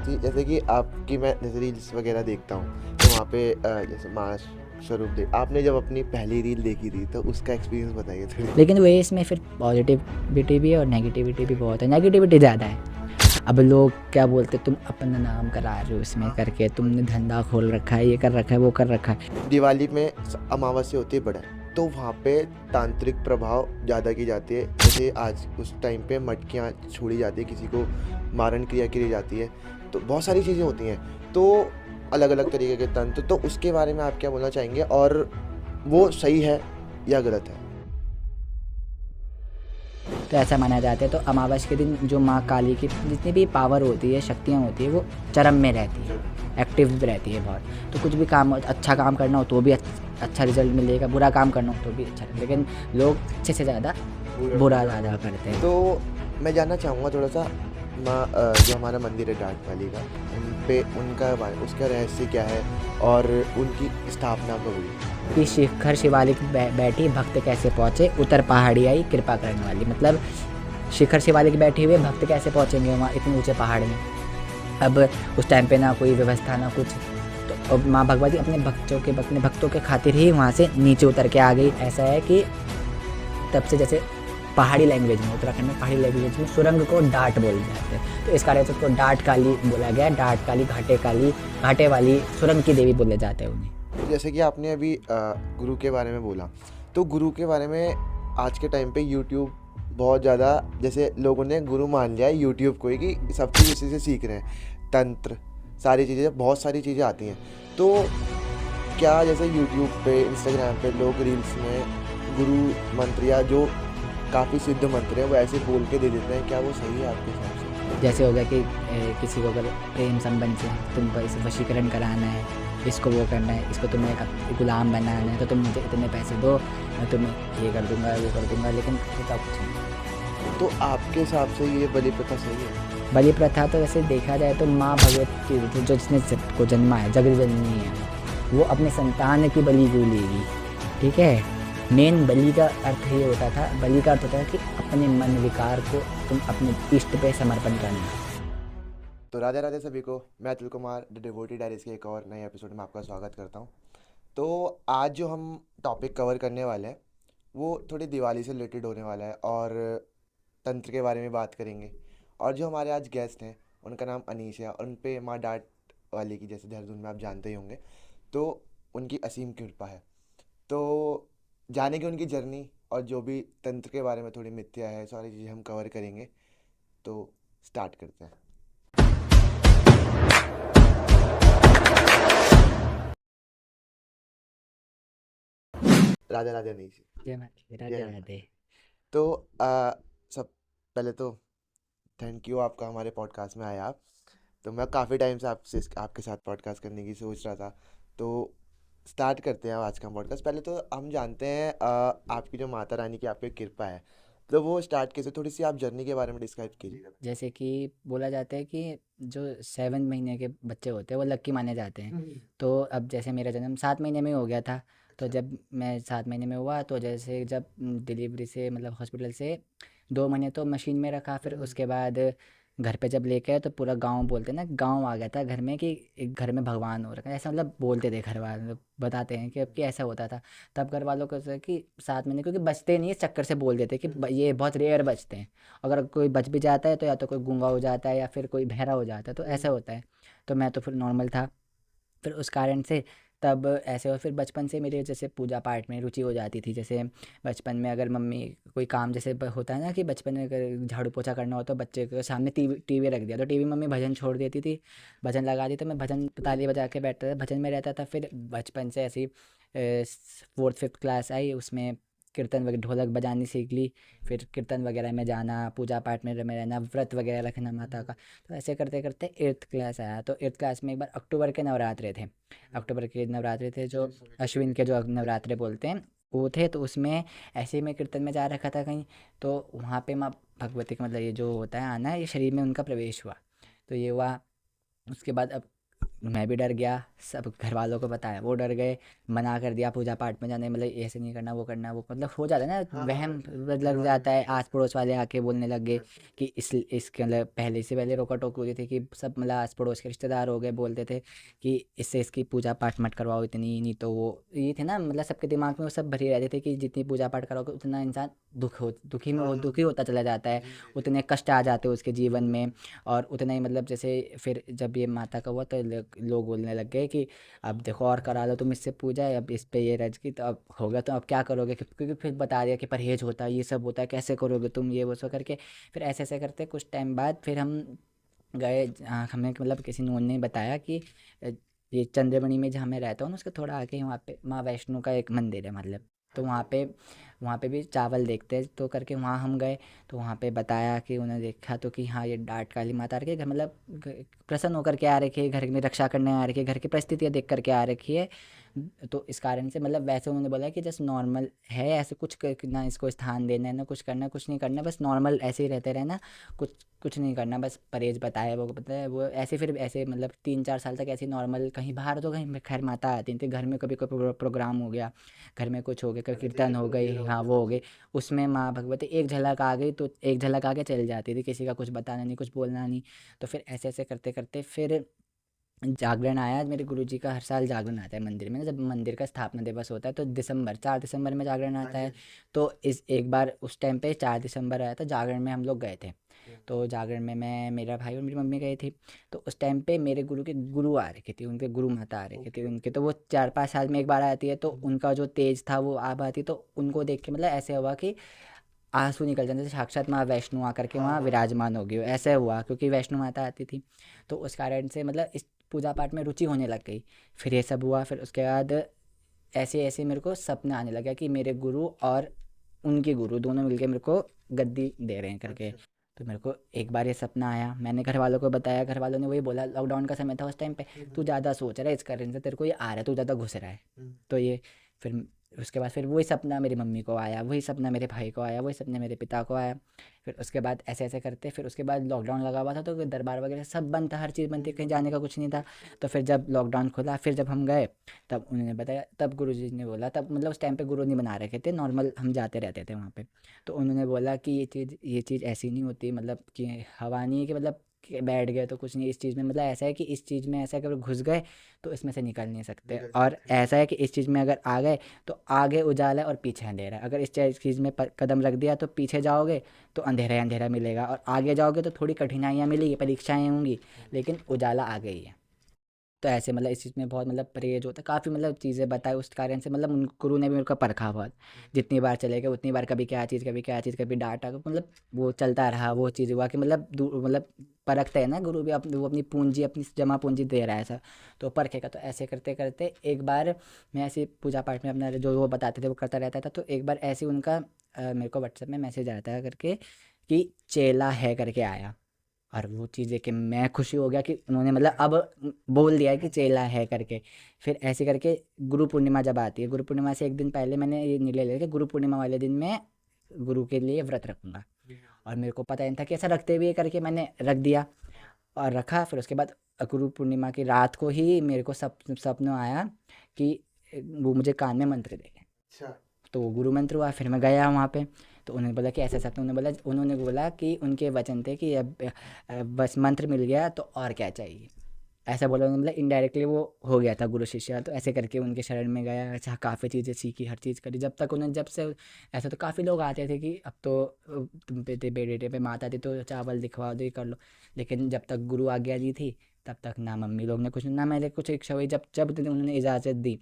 थी, जैसे कि आपकी मैं जैसे रील्स वगैरह देखता हूँ तो वहाँ पे जैसे माँ स्वरूप देव, आपने जब अपनी पहली रील देखी थी तो उसका एक्सपीरियंस बताइए थोड़ी। लेकिन वही इसमें फिर पॉजिटिविटी भी है और नेगेटिविटी भी बहुत है। नेगेटिविटी ज़्यादा है। अब लोग क्या बोलते, तुम अपना नाम करा रहे हो इसमें करके, तुमने धंधा खोल रखा है, ये कर रखा है, वो कर रखा है। दिवाली में अमावस्या होती है बड़ा, तो वहाँ पे तांत्रिक प्रभाव ज़्यादा की जाती है। जैसे आज उस टाइम पे मटकियाँ छोड़ी जाती है, किसी को मारण क्रिया की जाती है, तो बहुत सारी चीज़ें होती हैं, तो अलग अलग तरीके के तंत्र, तो उसके बारे में आप क्या बोलना चाहेंगे और वो सही है या गलत है? तो ऐसा माना जाता है। तो अमावस्या के दिन जो माँ काली की जितनी भी पावर होती है, शक्तियाँ होती है, वो चरम में रहती है, एक्टिव रहती है बहुत। तो कुछ भी काम अच्छा काम करना हो तो भी अच्छा रिजल्ट मिलेगा, बुरा काम करना हो तो भी अच्छा। लेकिन लोग अच्छे से ज़्यादा बुरा ज़्यादा करते हैं। तो मैं जानना चाहूँगा थोड़ा सा माँ जो हमारा मंदिर है डाट वाली का, उन पे उनका उसका रहस्य क्या है और उनकी स्थापना कब हुई? कि शिखर शिवालिक बैठी भक्त कैसे पहुँचे, उतर पहाड़ी आई कृपा करने वाली। मतलब शिखर शिवालिक बैठे हुए भक्त कैसे पहुँचेंगे वहाँ इतने ऊंचे पहाड़ में। अब उस टाइम पे ना कोई व्यवस्था ना कुछ, तो अब माँ भगवती अपने भक्तों के खातिर ही वहाँ से नीचे उतर के आ गई। ऐसा है कि तब से जैसे पहाड़ी लैंग्वेज में, उत्तराखंड में पहाड़ी लैंग्वेज में सुरंग को डाट बोले जाते हैं, तो इस कारण से उसको डाट काली बोला गया। डाट काली, घाटे वाली सुरंग की देवी बोले जाते हैं उन्हें। जैसे कि आपने अभी गुरु के बारे में बोला, तो गुरु के बारे में आज के टाइम पे यूट्यूब बहुत ज़्यादा, जैसे लोगों ने गुरु मान लिया है यूट्यूब को ही कि सब चीज़ उसी से सीख रहे हैं, तंत्र सारी चीज़ें, बहुत सारी चीज़ें आती हैं। तो क्या जैसे यूट्यूब पे, इंस्टाग्राम पे लोग रील्स में गुरु मंत्र या जो काफ़ी सिद्ध मंत्र है वो ऐसे बोल के दे देते हैं, क्या वो सही है आपके हिसाब से? जैसे हो गया कि किसी को अगर प्रेम संबंध से तुमको इसे वशीकरण कराना है, इसको वो करना है, इसको तुम्हें गुलाम बनाना है, तो तुम मुझे इतने पैसे दो, मैं तुम्हें ये कर दूंगा, वो कर दूंगा। लेकिन होता कुछ नहीं। तो आपके हिसाब से ये बलि प्रथा सही है? बलि प्रथा तो वैसे देखा जाए तो माँ भगवती जो जिसने को जन्मा है, जगत जननी है, वो अपने संतान की बलि क्यों लेगी? ठीक है। मेन बलि का अर्थ ये होता था, बलि का अर्थ होता है कि अपने मन विकार को तुम अपने इष्ट पे समर्पण करना। तो राधे राधे सभी को, मैं Atul Kumar the devotee diaries के एक और नए एपिसोड में आपका स्वागत करता हूँ। तो आज जो हम टॉपिक कवर करने वाले हैं वो थोड़ी दिवाली से रिलेटेड होने वाला है और तंत्र के बारे में बात करेंगे। और जो हमारे आज गेस्ट हैं उनका नाम अनीश है और उन पे माँ डाट वाली की, जैसे देहरादून में आप जानते ही होंगे, तो उनकी असीम कृपा है। तो जानेंगे उनकी जर्नी और जो भी तंत्र के बारे में थोड़ी मिथ्या है, सारी चीज़ें हम कवर करेंगे। तो स्टार्ट करते हैं। राधे राधे अनीश जी। जय माता दी, जय राधे माता राधे। दी। तो सब पहले तो थैंक यू आपका हमारे पॉडकास्ट में आया आप। तो मैं काफ़ी टाइम से आपसे आपके साथ पॉडकास्ट करने की सोच रहा था। तो स्टार्ट करते हैं आज का पॉडकास्ट। पहले तो हम जानते हैं आपकी जो माता रानी की आप पे कृपा है, तो वो स्टार्ट कैसे, थोड़ी सी आप जर्नी के बारे में डिस्क्राइब कीजिएगा। जैसे कि बोला जाता है कि जो 7 महीने के बच्चे होते हैं वो लक्की माने जाते हैं। तो अब जैसे मेरा जन्म 7 महीने में ही हो गया था। तो अच्छा। जब मैं 7 महीने में हुआ, तो जैसे जब डिलीवरी से मतलब हॉस्पिटल से 2 महीने तो मशीन में रखा, फिर उसके बाद घर पे जब लेके आए तो पूरा गांव बोलते हैं ना, गांव आ गया था घर में कि एक घर में भगवान हो रखा है, ऐसा मतलब बोलते थे घर वाले लोग, बताते हैं कि अब कि ऐसा होता था। तब घर वालों को ऐसा कि 7 महीने, क्योंकि बचते नहीं, इस चक्कर से बोल देते कि ये बहुत रेयर बचते हैं। अगर कोई बच भी जाता है तो या तो कोई गूंगा हो जाता है या फिर कोई बहरा हो जाता है, तो ऐसा होता है। तो मैं तो फिर नॉर्मल था। फिर उस कारण से तब ऐसे, और फिर बचपन से मेरे जैसे पूजा पाठ में रुचि हो जाती थी। जैसे बचपन में अगर मम्मी कोई काम, जैसे होता है ना कि बचपन में अगर झाड़ू पोछा करना हो तो बच्चे के सामने टीवी रख दिया, तो टीवी मम्मी भजन छोड़ देती थी, भजन लगा दी, तो मैं भजन ताली बजा के बैठता था, भजन में रहता था। फिर बचपन से ऐसी 4th 5th क्लास आई, उसमें कीर्तन वगैरह ढोलक बजानी सीख ली। फिर कीर्तन वगैरह में जाना, पूजा पाठ में रहना, व्रत वगैरह रखना माता का। तो ऐसे करते करते 8th क्लास आया। तो 8th क्लास में एक बार अक्टूबर के नवरात्रे थे। अक्टूबर के नवरात्रे थे जो अश्विन के जो नवरात्रे बोलते हैं, वो थे। तो उसमें ऐसे ही मैं कीर्तन में जा रखा था कहीं, तो वहाँ पे माँ भगवती का मतलब ये जो होता है आना, ये शरीर में उनका प्रवेश हुआ। तो ये हुआ। उसके बाद अब मैं भी डर गया, सब घर वालों को बताया, वो डर गए, मना कर दिया पूजा पाठ में जाने, मतलब ऐसे नहीं करना, वो करना, वो मतलब हो जाता है ना हाँ हाँ, वहम, लग दिमाग में जाता है। बैठ आस पड़ोस वाले आके बोलने लग गए जाता है। कि इसके मतलब पहले से पहले रोका टोक हुई थी कि सब मतलब आस पड़ोस के रिश्तेदार हो गए, बोलते थे कि इससे इसकी पूजा पाठ मत करवाओ इतनी, नहीं तो वो ये थे ना, मतलब सबके दिमाग में वो सब भरे रहते थे कि जितनी पूजा पाठ करोगे उतना इंसान हाँ हाँ, दुखी होता चला जाता है, जी जी जी। उतने कष्ट आ जाते हैं उसके जीवन हम्म, में। और उतना ही मतलब जैसे फिर जब ये माता का हुआ तो लोग बोलने लग गए कि अब देखो और करा लो तुम इससे पूजा, अब इस पे ये रज की तो अब होगा, तो अब क्या करोगे, क्योंकि फिर बता दिया कि परहेज होता है, ये सब होता है, कैसे करोगे तुम, ये वो सब करके। फिर ऐसे ऐसे करते कुछ टाइम बाद फिर हम गए, हमें मतलब किसी नोन ने बताया कि अ, ये चंद्रमणि में जहाँ मैं रहता हूँ ना, उसके थोड़ा आगे वहाँ पे माँ वैष्णो का एक मंदिर है मतलब। तो हाँ जी, वहाँ पे भी चावल देखते हैं, तो करके वहाँ हम गए। तो वहाँ पे बताया कि उन्हें देखा तो कि हाँ ये डाट काली माता आ रखी है घर, मतलब प्रसन्न होकर के आ रखी है, घर में रक्षा करने आ रखी है, घर की परिस्थितियाँ देख करके आ रखी है। तो इस कारण से मतलब वैसे उन्होंने बोला कि जस्ट नॉर्मल है, ऐसे कुछ ना इसको स्थान देना है ना कुछ करना, कुछ नहीं करना, बस नॉर्मल ऐसे ही रहते रहना, कुछ कुछ नहीं करना, बस परहेज बताया वो पता है वो ऐसे। फिर ऐसे मतलब 3-4 साल तक ऐसे नॉर्मल, कहीं बाहर तो कहीं खैर माता आती थी घर में, कभी कोई प्रोग्राम हो गया, घर में कुछ हो गया, कभी अच्छा कीर्तन टिकट हो तो गई, वगैरह हाँ होती है, वो हाँ हो जी। गई, उसमें माँ भगवती एक झलक आ गई तो एक झलक आके चल जाती थी, किसी का कुछ बताना नहीं, कुछ बोलना नहीं। तो फिर ऐसे ऐसे करते करते फिर जागरण आया, मेरे गुरुजी का हर साल जागरण आता है मंदिर में ना, जब मंदिर का स्थापना दिवस होता है तो दिसंबर 4 दिसंबर में जागरण हाँ आता जी, है। हाँ जी। तो इस एक बार उस टाइम पे 4 दिसंबर आया था, जागरण में हम लोग गए थे। हम्म, तो जागरण में मैं, मेरा भाई और मेरी मम्मी गई थी। तो उस टाइम पे मेरे गुरु के गुरु आ रखी थी, उनके गुरु माता आ रखी थी ओके उनके, ओके। तो वो 4-5 साल में एक बार आती है, तो हम्म, उनका जो तेज था वो आ आती, तो उनको देख के मतलब ऐसे हुआ कि आंसू निकल जाते, जैसे साक्षात माँ वैष्णो आकर के हाँ वहाँ हाँ हाँ, विराजमान हो गई हो, ऐसे बिल्कुल हुआ बिल्कुल। क्योंकि वैष्णो माता आती थी। तो उस कारण से मतलब इस पूजा पाठ में रुचि होने लग गई। फिर ये सब हुआ, फिर उसके बाद ऐसे ऐसे मेरे को सपना आने लगा कि मेरे गुरु और उनके गुरु दोनों मिलके मेरे को गद्दी दे रहे हैं करके। अच्छा। तो मेरे को एक बार ये सपना आया, मैंने घर वालों को बताया, घर वालों ने वही बोला, लॉकडाउन का समय था उस टाइम पे, तू हम्म, ज़्यादा सोच रहा है इस कारण से तेरे को ये आ रहा है, तू ज़्यादा घुस रहा है। हम्म, तो ये फिर उसके बाद फिर वही सपना मेरी मम्मी को आया, वही सपना मेरे भाई को आया, वही सपना मेरे पिता को आया। फिर उसके बाद ऐसे ऐसे करते, फिर उसके बाद लॉकडाउन लगा हुआ था तो दरबार वगैरह सब बंद था, हर चीज़ बंद थी, कहीं जाने का कुछ नहीं था। तो फिर जब लॉकडाउन खुला, फिर जब हम गए, तब उन्होंने बताया, तब गुरुजी ने बोला, तब मतलब उस टाइम पे गुरु नहीं बना रखे थे, नॉर्मल हम जाते रहते थे वहाँ पे। तो उन्होंने बोला कि ये चीज़ ऐसी नहीं होती, मतलब कि हवा नहीं है कि मतलब कि बैठ गए तो कुछ नहीं, इस चीज़ में मतलब ऐसा है कि इस चीज़ में ऐसा है कि अगर घुस गए तो इसमें से निकल नहीं सकते, निकल और सकते हैं। ऐसा है कि इस चीज़ में अगर आ गए तो आगे उजाला है और पीछे अंधेरा है, अगर इस चीज़ में कदम रख दिया तो पीछे जाओगे तो अंधेरा ही अंधेरा मिलेगा, और आगे जाओगे तो थोड़ी कठिनाइयाँ मिलेगी, परीक्षाएं होंगी, लेकिन उजाला आ गई है। तो ऐसे मतलब इस चीज़ में बहुत मतलब परहेज होता है, काफ़ी मतलब चीज़ें बताई, उस कारण से मतलब उन गुरु ने भी मेरे को परखा बहुत। जितनी बार चले गए उतनी बार कभी क्या चीज़, कभी क्या चीज़, कभी डाँटा, मतलब वो चलता रहा, वो चीज़ हुआ कि मतलब मतलब परखते हैं ना गुरु भी, वो अपनी पूंजी, अपनी जमा पूंजी दे रहा है ऐसा, तो परखेगा। तो ऐसे करते करते एक बार मैं ऐसे पूजा पाठ में अपना जो वो बताते थे वो करता रहता था, तो एक बार ऐसे ही उनका मेरे को व्हाट्सएप में मैसेज आया था करके कि चेला है करके आया। और वो चीज़ देख के मैं खुशी हो गया कि उन्होंने मतलब अब बोल दिया है कि चेला है करके। फिर ऐसे करके गुरु पूर्णिमा जब आती है, गुरु पूर्णिमा से एक दिन पहले मैंने ये निर्णय लिया कि गुरु पूर्णिमा वाले दिन मैं गुरु के लिए व्रत रखूंगा। और मेरे को पता नहीं था कि ऐसा रखते भी है करके, मैंने रख दिया और रखा। फिर उसके बाद गुरु पूर्णिमा की रात को ही मेरे को सपना आया कि वो मुझे कान में मंत्र देंगे। अच्छा। तो वो गुरु मंत्र हुआ, फिर मैं गया वहाँ पे। तो उन्होंने बोला कि ऐसा सपना, उन्होंने बोला कि उनके वचन थे कि अब बस मंत्र मिल गया तो और क्या चाहिए, ऐसा बोला उन्होंने, मतलब इनडायरेक्टली वो हो गया था गुरु शिष्य। तो ऐसे करके उनके शरण में गया, अच्छा काफ़ी चीज़ें सीखी, हर चीज़ करी, जब तक उन्होंने, जब से ऐसा तो काफ़ी लोग आते थे कि अब तो तुम पे बेटे पे माता थी तो चावल दिखवा दो, ये कर लो, लेकिन जब तक गुरु आज्ञा दी थी तब तक ना मम्मी लोग ने कुछ, ना मैंने कुछ इच्छा हुई, जब जब उन्होंने इजाज़त दी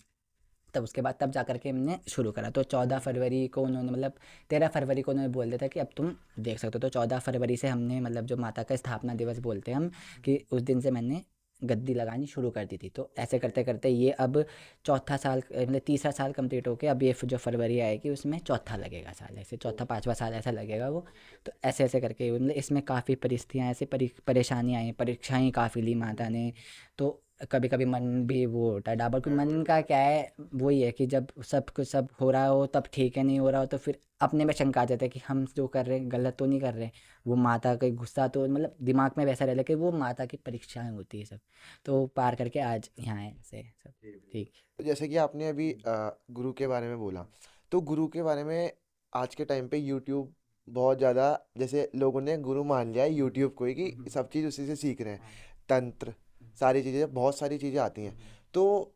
तब उसके बाद तब जा कर के हमने शुरू करा। तो 14 फरवरी को उन्होंने मतलब 13 फरवरी को उन्होंने बोल दिया था कि अब तुम देख सकते हो। तो 14 फरवरी से हमने मतलब जो माता का स्थापना दिवस बोलते हैं हम, कि उस दिन से मैंने गद्दी लगानी शुरू कर दी थी। तो ऐसे ओके। करते करते ये अब चौथा साल, मतलब तीसरा साल कंप्लीट होके अब ये जो फरवरी आएगी उसमें चौथा लगेगा साल, ऐसे ओ, चौथा पाँचवा साल ऐसा लगेगा वो। ओके। तो ऐसे ऐसे करके मतलब इसमें काफ़ी परिस्थितियाँ ऐसे परेशानियाँ आई, परीक्षाएँ काफ़ी ली माता ने। तो कभी कभी मन भी वो होता है डाबर, क्योंकि मन का क्या है, वही है कि जब सब कुछ सब हो रहा हो तब ठीक है, नहीं हो रहा हो तो फिर अपने में शंका आ जाता है कि हम जो कर रहे हैं गलत तो नहीं कर रहे हैं। वो माता का गुस्सा तो मतलब दिमाग में वैसा रहता है कि वो माता की परीक्षाएं होती है सब, तो वो पार करके आज यहाँ है से सब ठीक। तो जैसे कि आपने अभी गुरु के बारे में बोला, तो गुरु के बारे में आज के टाइम पे यूट्यूब बहुत ज़्यादा, जैसे लोगों ने गुरु मान लिया है यूट्यूब को ही कि सब चीज़ उसी से सीख रहे हैं। तंत्र, सारी चीज़ें, बहुत सारी चीज़ें आती हैं। तो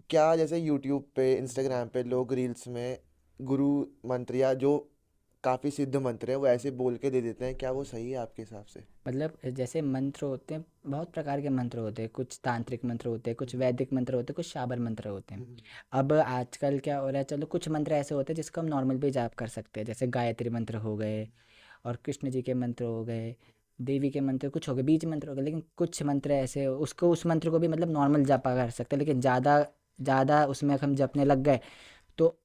क्या जैसे यूट्यूब पे, इंस्टाग्राम पे लोग रील्स में गुरु मंत्र या जो काफ़ी सिद्ध मंत्र है वो ऐसे बोल के दे देते हैं, क्या वो सही है आपके हिसाब से? मतलब जैसे मंत्र होते हैं, बहुत प्रकार के मंत्र होते हैं, कुछ तांत्रिक मंत्र होते हैं, कुछ वैदिक मंत्र होते हैं, कुछ शाबर मंत्र होते हैं। अब आजकल क्या हो रहा है, चलो कुछ मंत्र ऐसे होते हैं जिसको हम नॉर्मल भी जाप कर सकते हैं, जैसे गायत्री मंत्र हो गए, और कृष्ण जी के मंत्र हो गए, देवी के मंत्र कुछ हो गए, बीज मंत्र हो गए। लेकिन कुछ मंत्र ऐसे उसको उस मंत्र को भी मतलब नॉर्मल जापा कर सकते हैं, लेकिन ज़्यादा ज़्यादा उसमें हम जपने लग गए तो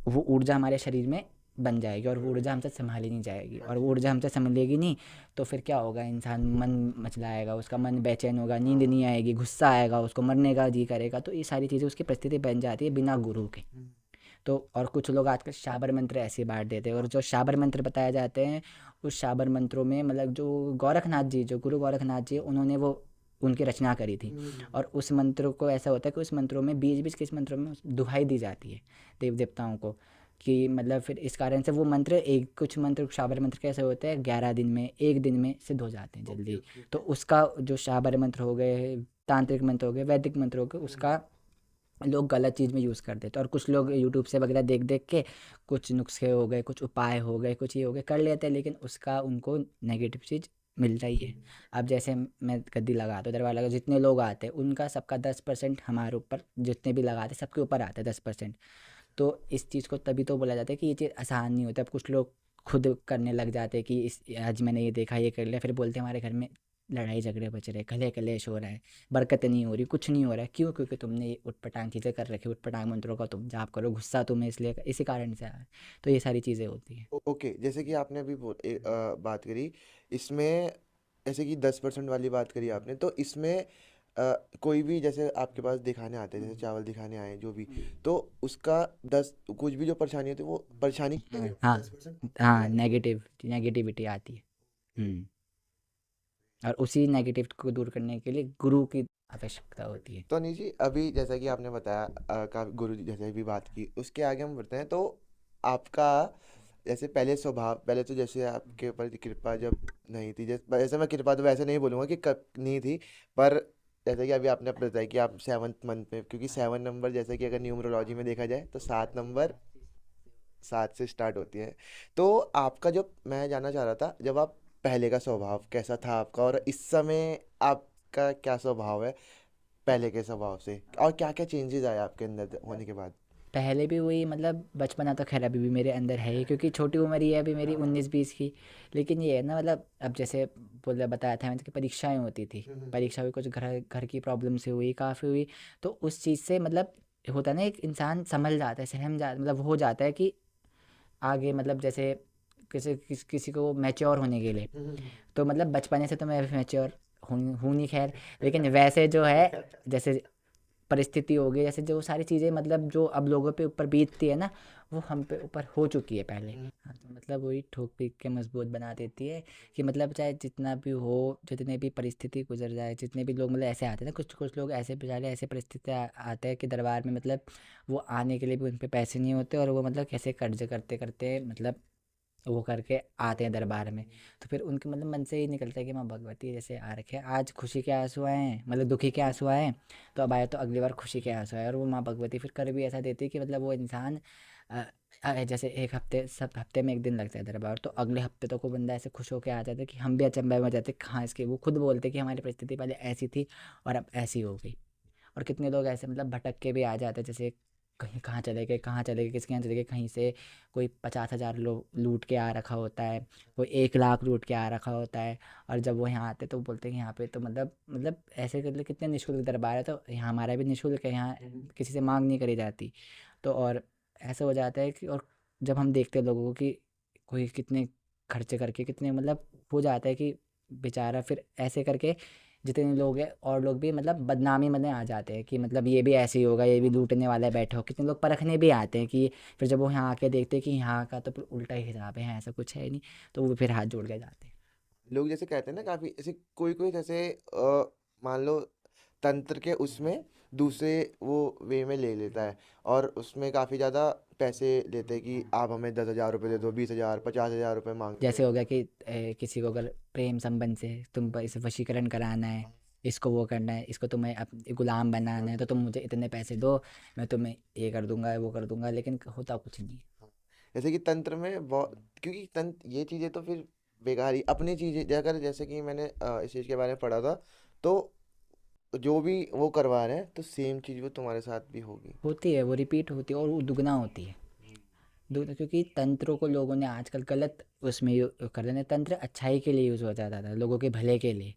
वो ऊर्जा हमारे शरीर में बन जाएगी, और वो ऊर्जा हमसे संभाली नहीं जाएगी, और वो ऊर्जा हमसे संभलेगी नहीं तो फिर क्या होगा, इंसान मन मचलाएगा, उसका मन बेचैन होगा, नींद नहीं आएगी, गुस्सा आएगा, उसको मरने का जी करेगा। तो ये सारी चीज़ें उसकी परिस्थिति बन जाती है बिना गुरु के। तो और कुछ लोग आजकल शाबर मंत्र ऐसे बांट देते हैं, और जो शाबर मंत्र बताए जाते हैं उस शाबर मंत्रों में मतलब जो गोरखनाथ जी, जो गुरु गोरखनाथ जी उन्होंने वो उनकी रचना करी थी। और उस मंत्र को ऐसा होता है कि उस मंत्रों में बीच बीच किस मंत्रों में दुहाई दी जाती है देव देवताओं को, कि मतलब फिर इस कारण से वो मंत्र, एक कुछ मंत्र शाबर मंत्र कैसे होते हैं 11 दिन में, एक दिन में सिद्ध हो जाते हैं जल्दी। तो उसका जो शाबर मंत्र हो गए, तांत्रिक मंत्र हो गए, वैदिक मंत्र हो गए, उसका लोग गलत चीज़ में यूज़ कर देते हैं। और कुछ लोग यूट्यूब से वगैरह देख देख के कुछ नुस्खे हो गए, कुछ उपाय हो गए, कुछ ये हो गए कर लेते हैं, लेकिन उसका उनको नेगेटिव चीज़ मिलता ही है। अब जैसे मैं गद्दी लगाता हूँ, दरबार लगा, जितने लोग आते हैं उनका सबका 10% हमारे ऊपर, जितने भी लगाते हैं सबके ऊपर आता है 10%। तो इस चीज़ को तभी तो बोला जाता है कि ये चीज़ आसान नहीं होती। अब कुछ लोग खुद करने लग जाते हैं कि इस आज मैंने ये देखा, ये कर लिया, फिर बोलते हैं हमारे घर में लड़ाई झगड़े बच रहे, कले कलेश हो रहा है, बरकत नहीं हो रही, कुछ नहीं हो रहा है। क्यों? क्योंकि तुमने ये उटपटांग चीज़ें कर रखी, उटपटांग मंत्रों का तुम जाप करो, गुस्सा तुम्हें इसलिए इसी कारण से आ रहा है। तो ये सारी चीज़ें होती हैं। ओके, जैसे कि आपने अभी बात करी इसमें, जैसे कि 10% वाली बात करी आपने, तो इसमें कोई भी जैसे आपके पास दिखाने आते हैं, जैसे चावल दिखाने आए जो भी, तो उसका 10 कुछ भी जो परेशानी होती है वो परेशानी हाँ कितने हाँ 10% हाँ, जाती है? नेगेटिविटी आती है। और उसी नेगेटिव को दूर करने के लिए गुरु की आवश्यकता होती है। तो अनिल जी, अभी जैसा कि आपने बताया का गुरु जी जैसे भी बात की, उसके आगे हम बढ़ते हैं। तो आपका जैसे पहले स्वभाव, पहले तो जैसे आपके ऊपर कृपा जब नहीं थी, जैसे वैसे मैं कृपा तो वैसे नहीं बोलूँगा कि कब नहीं थी, पर जैसे कि अभी आपने बताया कि आप 7th मंथ में, क्योंकि 7 नंबर जैसे कि अगर न्यूमरोलॉजी में देखा जाए तो 7 नंबर 7 से स्टार्ट होती है। तो आपका जो, मैं जानना चाह रहा था, जब आप पहले का स्वभाव कैसा था आपका, और इस समय आपका क्या स्वभाव है पहले के स्वभाव से, और क्या क्या चेंजेस आए आपके अंदर होने के बाद? पहले भी वही मतलब बचपना तो खैर अभी भी मेरे अंदर है ही, क्योंकि छोटी उम्र ही है अभी मेरी 19-20 की। लेकिन ये है ना, मतलब अब जैसे बोला बताया था मैंने कि परीक्षाएं होती थी, परीक्षा हुई, कुछ घर घर की प्रॉब्लम से हुई, काफ़ी हुई। तो उस चीज़ से मतलब होता है ना, एक इंसान संभल जाता है, सहम जा मतलब हो जाता है कि आगे मतलब जैसे किसी को मैच्योर होने के लिए, तो मतलब बचपने से तो मैं अभी मैच्योर हूँ नहीं खैर। लेकिन वैसे जो है, जैसे परिस्थिति हो गई, जैसे जो सारी चीज़ें मतलब जो अब लोगों पे ऊपर बीतती है ना, वो हम पे ऊपर हो चुकी है पहले। हाँ, तो मतलब वही ठोक पीट के मजबूत बना देती है कि मतलब चाहे जितना भी हो, जितने भी परिस्थिति गुजर जाए, जितने भी लोग मतलब ऐसे आते हैं ना, कुछ कुछ लोग ऐसे बेचारे ऐसे परिस्थिति आते हैं कि दरबार में मतलब वो आने के लिए भी उन पे पैसे नहीं होते, और वो मतलब कैसे कर्ज करते करते मतलब वो करके आते हैं दरबार में। तो फिर उनके मतलब मन से ही निकलता है कि माँ भगवती जैसे आ रखे हैं, आज खुशी के आंसू आए हैं, मतलब दुखी के आंसू आए हैं, तो अब आए तो अगली बार खुशी के आंसू आए। और वो माँ भगवती फिर कर भी ऐसा देती है कि मतलब वो इंसान अ, जैसे एक हफ्ते, सब हफ्ते में एक दिन लगता है दरबार, तो अगले हफ्ते तो वो बंदा ऐसे खुश होकर आ जाता है कि हम भी अचंभे में आ जाते हैं, कहाँ इसके, वो खुद बोलते कि हमारी परिस्थिति पहले ऐसी थी और अब ऐसी हो गई। और कितने लोग ऐसे मतलब भटक के भी आ जाते हैं, जैसे कहीं कहाँ चले गए, कहाँ चले गए, किसके यहाँ चले गए, कहीं से कोई 50,000 लोग लूट के आ रखा होता है, कोई 1 लाख लूट के आ रखा होता है। और जब वो यहाँ आते तो बोलते हैं कि यहाँ पे तो मतलब ऐसे कर ले, कितने निःशुल्क दरबार है, तो यहाँ हमारा भी निःशुल्क है, यहाँ किसी से मांग नहीं करी जाती। तो और ऐसा हो जाता है कि, और जब हम देखते हैं लोगों को कि कोई कितने खर्चे करके कितने मतलब हो जाता है कि बेचारा फिर ऐसे करके जितने लोग हैं और लोग भी मतलब बदनामी में आ जाते हैं कि मतलब ये भी ऐसे ही होगा, ये भी लूटने वाला है, बैठे हो। कितने लोग परखने भी आते हैं कि फिर जब वो यहाँ आके देखते हैं कि यहाँ का तो फिर उल्टा ही हिसाब है, ऐसा कुछ है नहीं, तो वो फिर हाथ जोड़ के जाते हैं। लोग जैसे कहते हैं ना, काफी ऐसे कोई कोई जैसे मान लो तंत्र के उसमें दूसरे वो वे में ले लेता है, और उसमें काफी ज्यादा पैसे लेते हैं कि आप हमें 10,000 रुपये दे दो, 20,000, 50,000 रुपये मांगते जैसे हैं। हो गया कि किसी को अगर प्रेम संबंध से तुम पर इसे वशीकरण कराना है, इसको वो करना है, इसको तुम्हें गुलाम बनाना है, तो तुम मुझे इतने पैसे दो, मैं तुम्हें ये कर दूंगा वो कर दूंगा, लेकिन होता कुछ नहीं है। जैसे कि तंत्र में बहुत, क्योंकि तंत्र ये चीजें तो फिर बेकार ही अपनी चीजें, अगर जैसे कि मैंने इस चीज के बारे में पढ़ा था, तो जो भी वो करवा रहे हैं तो सेम चीज वो तुम्हारे साथ भी होगी। होती है, वो रिपीट होती है और वो दुगना होती है। दुगना, क्योंकि तंत्रों को लोगों ने आजकल गलत उसमें कर देने। तंत्र अच्छाई के लिए यूज़ हो जाता था, लोगों के भले के लिए,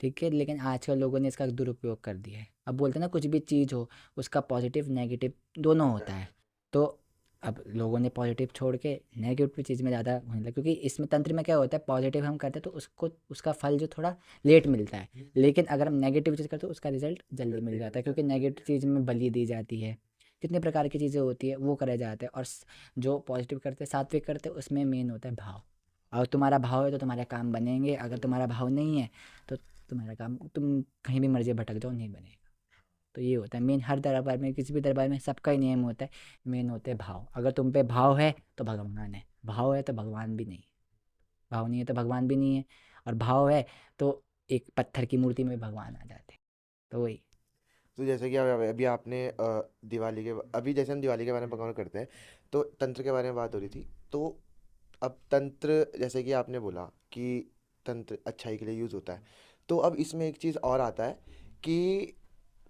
ठीक है, लेकिन आजकल लोगों ने इसका दुरुपयोग कर दिया है। अब बोलते हैं ना, कुछ भी चीज़ हो उसका पॉजिटिव नेगेटिव दोनों होता है। तो अब लोगों ने पॉजिटिव छोड़ के नेगेटिव चीज़ में ज़्यादा होने लगा, क्योंकि इसमें तंत्र में क्या होता है, पॉजिटिव हम करते हैं तो उसको उसका फल जो थोड़ा लेट मिलता है, लेकिन अगर हम नेगेटिव चीज़ करते हैं तो उसका रिजल्ट जल्दी मिल जाता है, क्योंकि नेगेटिव चीज़ में बलि दी जाती है, कितने प्रकार की चीज़ें होती है वो करे जाते हैं। और जो पॉजिटिव करते हैं, सात्विक करते हैं, उसमें मेन होता है भाव। अगर तुम्हारा भाव है तो तुम्हारे काम बनेंगे, अगर तुम्हारा भाव नहीं है तो तुम्हारा काम, तुम कहीं भी मर्जी भटक जाओ, नहीं बनेगा। तो ये होता है मेन, हर दरबार में, किसी भी दरबार में सबका ही नियम होता है, मेन होते हैं भाव। अगर तुम पे भाव है तो भगवान है, भाव है तो भगवान भी नहीं, भाव नहीं है तो भगवान भी नहीं है, और भाव है तो एक पत्थर की मूर्ति में भगवान आ जाते हैं। तो वही। तो जैसे कि अभी आपने दिवाली के, अभी जैसे हम दिवाली के बारे में पकवान करते हैं, तो तंत्र के बारे में बात हो रही थी। तो अब तंत्र, जैसे कि आपने बोला कि तंत्र अच्छाई के लिए यूज़ होता है, तो अब इसमें एक चीज़ और आता है कि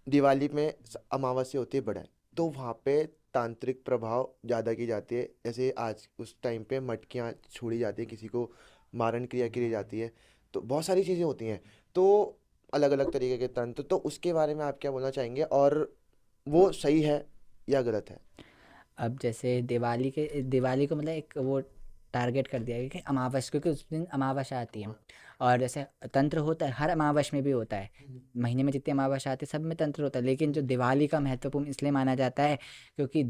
दिवाली में अमावस्या होती है बढ़ाई, तो वहाँ पे तांत्रिक प्रभाव ज़्यादा की जाती है। जैसे आज उस टाइम पे मटकियाँ छोड़ी जाती है, किसी को मारण क्रिया की जाती है, तो बहुत सारी चीज़ें होती हैं। तो अलग अलग तरीके के तंत्र, तो उसके बारे में आप क्या बोलना चाहेंगे, और वो सही है या गलत है? अब जैसे दिवाली को मतलब एक वो टारगेट कर दिया गया कि अमावस, क्योंकि उस दिन अमावस्या आती है। और जैसे तंत्र होता है हर अमावस में भी होता है, महीने में जितने अमावस्या आते हैं सब में तंत्र होता है, लेकिन जो दिवाली का महत्वपूर्ण इसलिए माना जाता है क्योंकि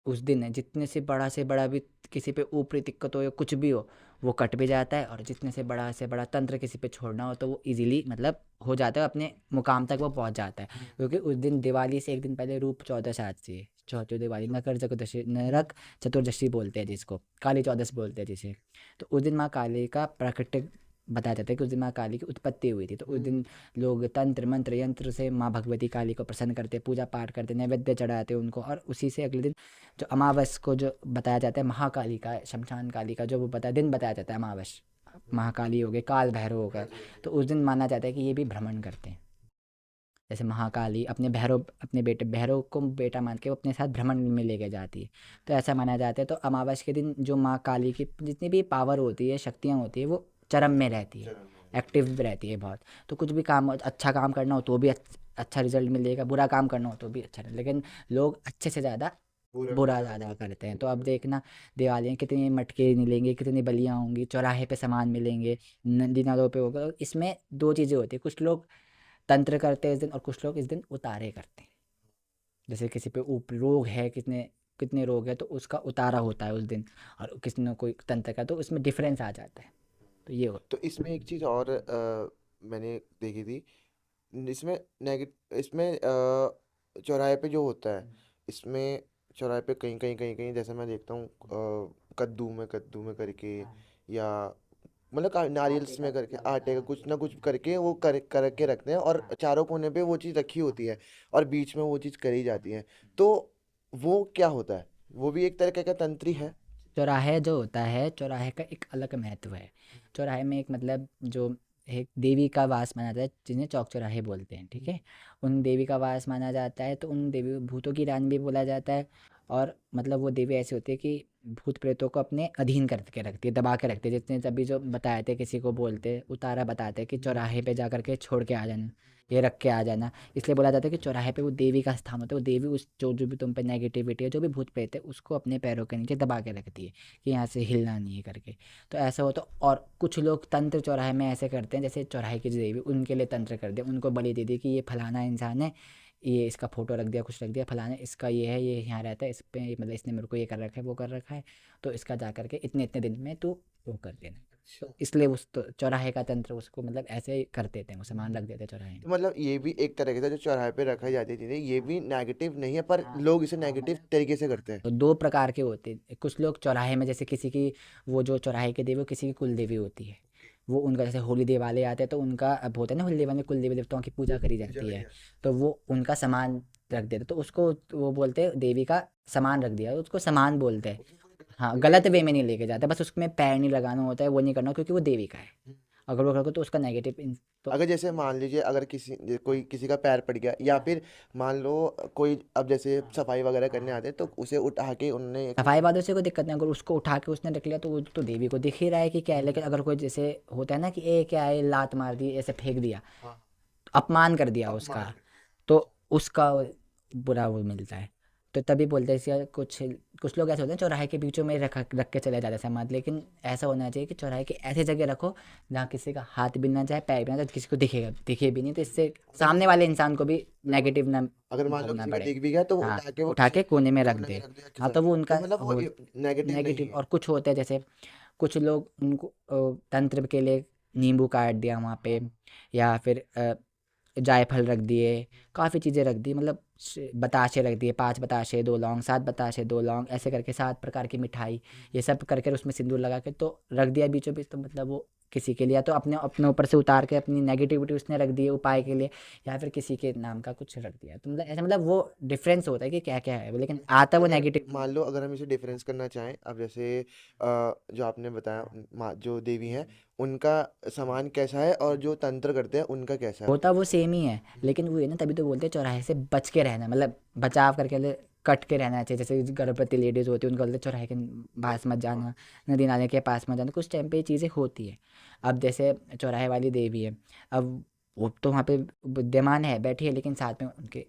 उस दिन है जितने से बड़ा भी किसी पे ऊपरी दिक्कत हो या कुछ भी हो, वो कट भी जाता है, और जितने से बड़ा तंत्र किसी पे छोड़ना हो तो वो इजीली मतलब हो जाता है, अपने मुकाम तक वो पहुंच जाता है। क्योंकि उस दिन दिवाली से एक दिन पहले रूप चौदस आती है, चौथी दिवाली, नरक चतुर्दशी बोलते हैं जिसको, काली चौदस बोलते हैं जिसे। तो उस दिन माँ काली का प्रकट बताया जाता है कि उस दिन माँ काली की उत्पत्ति हुई थी। तो उस दिन लोग तंत्र मंत्र यंत्र से माँ भगवती काली को प्रसन्न करते, पूजा पाठ करते, नैवेद्य चढ़ाते उनको, और उसी से अगले दिन जो अमावस को जो बताया जाता है महाकाली का, शमशान काली का जो वो बताया दिन बताया जाता है अमावस, महाकाली हो गए, काल भैरव हो गए, तो उस दिन माना जाता है कि ये भी भ्रमण करते हैं। जैसे महाकाली अपने भैरव, अपने बेटे भैरव को बेटा मान के वो अपने साथ भ्रमण में लेके जाती है, तो ऐसा माना जाता है। तो अमावस के दिन जो माँ काली की जितनी भी पावर होती है, शक्तियाँ होती है, वो चरम में रहती है, एक्टिव रहती है बहुत। तो कुछ भी काम, अच्छा काम करना हो तो भी अच्छा रिजल्ट मिलेगा, बुरा काम करना हो तो भी अच्छा, लेकिन लोग अच्छे से ज़्यादा बुरा ज़्यादा करते हैं। तो अब देखना, दिवाली में कितनी मटके मिलेंगे, कितनी बलियाँ होंगी, चौराहे पे सामान मिलेंगे, नदी नालों पे होगा। इसमें दो चीज़ें होती है, कुछ लोग तंत्र करते हैं इस दिन और कुछ लोग इस दिन उतारे करते हैं। जैसे किसी पे ऊपर रोग है, कितने कितने रोग है तो उसका उतारा होता है उस दिन, और किसी ने कोई तंत्र का, तो उसमें डिफरेंस आ जाता है। तो ये होता तो इसमें एक चीज़ और मैंने देखी थी, इसमें इसमें चौराहे पे जो होता है, इसमें चौराहे पे कहीं कहीं कहीं कहीं जैसे मैं देखता हूँ, कद्दू में करके, या मतलब नारियल आटे का में करके, लगा, आटे का हाँ। कुछ ना कुछ करके वो करके रखते हैं, और चारों कोने पे वो चीज़ रखी होती है, और बीच में वो चीज़ करी जाती है। तो वो क्या होता है? वो भी एक तरह का तंत्री है? चौराहे जो होता है, चौराहे का एक अलग महत्व है। चौराहे में एक मतलब जो एक देवी का वास माना जाता है, जिन्हें चौक चौराहे बोलते हैं, ठीक है। उन देवी का वास माना जाता है, तो उन देवी भूतों की रानी भी बोला जाता है। और मतलब वो देवी ऐसी होती है कि भूत प्रेतों को अपने अधीन करके रखती है, दबा के रखती है। जितने तभी जो बताए थे, किसी को बोलते उतारा बताते कि चौराहे पे जा करके छोड़ के आ जाना, ये रख के आ जाना। इसलिए बोला जाता है कि चौराहे पे वो देवी का स्थान होता है, वो देवी उस जो भी तुम पे नेगेटिविटी है, जो भी भूत प्रेत है, उसको अपने पैरों के नीचे दबा के रखती है कि यहाँ से हिलना नहीं है करके। तो ऐसा हो तो, और कुछ लोग तंत्र चौराहे में ऐसे करते हैं, जैसे चौराहे की जो देवी उनके लिए तंत्र कर दिया, उनको बलि दे दी कि ये फलाना इंसान है, ये इसका फोटो रख दिया, कुछ रख दिया, फलाना इसका ये है, ये यहाँ रहता है, इस पे मतलब इसने मेरे को ये कर रखा है, वो कर रखा है, तो इसका जा करके इतने इतने दिन में तू वो कर देना। तो इसलिए उस तो चौराहे का तंत्र उसको मतलब ऐसे ही कर देते हैं, वो सामान रख देते हैं चौराहे में। तो मतलब ये भी एक तरह से जो चौराहे पे रखाई जाती है चीज़ें, ये भी नेगेटिव नहीं है, पर हाँ लोग इसे हाँ, नेगेटिव मतलब तरीके से करते हैं। तो दो प्रकार के होते हैं। कुछ लोग चौराहे में, जैसे किसी की, वो जो चौराहे की देवी वो किसी की कुल देवी होती है, वो उनका जैसे होली दिवाली आते हैं तो उनका अब होता है ना, होली दिवाली में कुल देवी देवताओं की पूजा करी जाती है, तो वो उनका सामान रख देते, तो उसको वो बोलते हैं देवी का सामान रख दिया, उसको सामान बोलते हैं। हाँ, गलत वे में नहीं लेके जाते, बस उसमें पैर नहीं लगाना होता है, वो नहीं करना, क्योंकि वो देवी का है। अगर वो करोगे तो उसका नेगेटिव तो अगर जैसे मान लीजिए, अगर कोई किसी का पैर पड़ गया, या फिर मान लो कोई अब जैसे सफाई वगैरह करने आते हैं, तो उसे उठा के उन्होंने सफाई वालों से कोई दिक्कत नहीं, अगर उसको उठा के उसने रख लिया तो वो तो देवी को दिख ही रहा है कि क्या है। लेकिन अगर कोई जैसे होता है ना कि ए क्या है, लात मार दी, ऐसे फेंक दिया, हाँ, अपमान कर दिया उसका, अपमान। तो उसका बुरा वो मिलता है। तो तभी बोलते हैं इसका, कुछ कुछ लोग ऐसे होते हैं चौराहे के बीचों में रख के चले जाते हैं सामान, लेकिन ऐसा होना चाहिए कि चौराहे की ऐसी जगह रखो जहाँ किसी का हाथ भी ना जाए, पैर भी ना जाए, किसी को दिखेगा दिखे भी नहीं, तो इससे अगर सामने वाले इंसान को भी नेगेटिव ना अगर मान लो भोगना किसी का पड़े। दिख भी गया, तो वो हाँ, उठा के वो उठा किसी के कोने में रख कोने में दे। रख दिया हाँ, किसी। तो वो तो उनका मतलब वो हो नेगेटिव नहीं नेगेटिव। है। और कुछ होते हैं जैसे, कुछ लोग उनको तंत्र के लिए नींबू काट दिया वहाँ पे, या फिर जायफल रख दिए, काफ़ी चीज़ें रख दी, मतलब बताशे रख दिए, 5 बताशे 2 लौंग, 7 बताशे 2 लौंग, ऐसे करके 7 प्रकार की मिठाई, ये सब करके उसमें सिंदूर लगा के तो रख दिया बीचों बीच, तो मतलब वो किसी के लिए, या तो अपने अपने ऊपर से उतार के अपनी नेगेटिविटी उसने रख दी है उपाय के लिए, या फिर किसी के नाम का कुछ रख दिया, तो मतलब ऐसा, मतलब वो डिफरेंस होता है कि क्या क्या है वो, लेकिन आता वो अगर नेगेटिव। मान लो, अगर हम इसे डिफरेंस करना चाहें, अब जैसे जो आपने बताया, माँ जो देवी हैं, उनका सामान कैसा है, और जो तंत्र करते हैं उनका कैसा है? होता वो सेम ही है, लेकिन वो है ना, तभी तो बोलते हैं चौराहे से बच के रहना, मतलब बचाव करके कट के रहना चाहिए। जैसे गर्भवती लेडीज होती है, उनको बोलते हैं चौराहे के पास मत जाना, नदी नाले के पास मत जाना, कुछ टाइम पे ये चीज़ें होती है। अब जैसे चौराहे वाली देवी है, अब वो तो वहाँ पे विद्यमान है, बैठी है, लेकिन साथ में उनके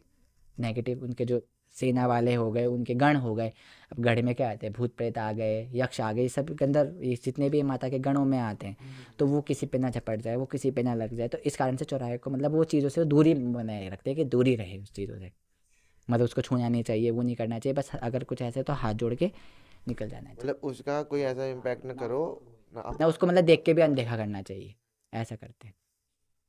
नेगेटिव, उनके जो सेना वाले हो गए, उनके गण हो गए। अब गढ़ में क्या आते हैं, भूत प्रेत आ गए, यक्ष आ गए, ये सब के अंदर ये जितने भी माता के गणों में आते हैं, तो वो किसी पे ना झपट जाए, वो किसी पे ना लग जाए, तो इस कारण से चौराहे को मतलब वो चीज़ों से दूरी बनाए रखते हैं कि दूरी रहे उस चीज़ों से, मतलब उसको छूना नहीं चाहिए, वो नहीं करना चाहिए, बस अगर कुछ ऐसे तो हाथ जोड़ के निकल जाना चाहिए, मतलब उसका कोई ऐसा इम्पैक्ट ना करो, ना ना अपना। उसको मतलब देख के भी अनदेखा करना चाहिए, ऐसा करते हैं।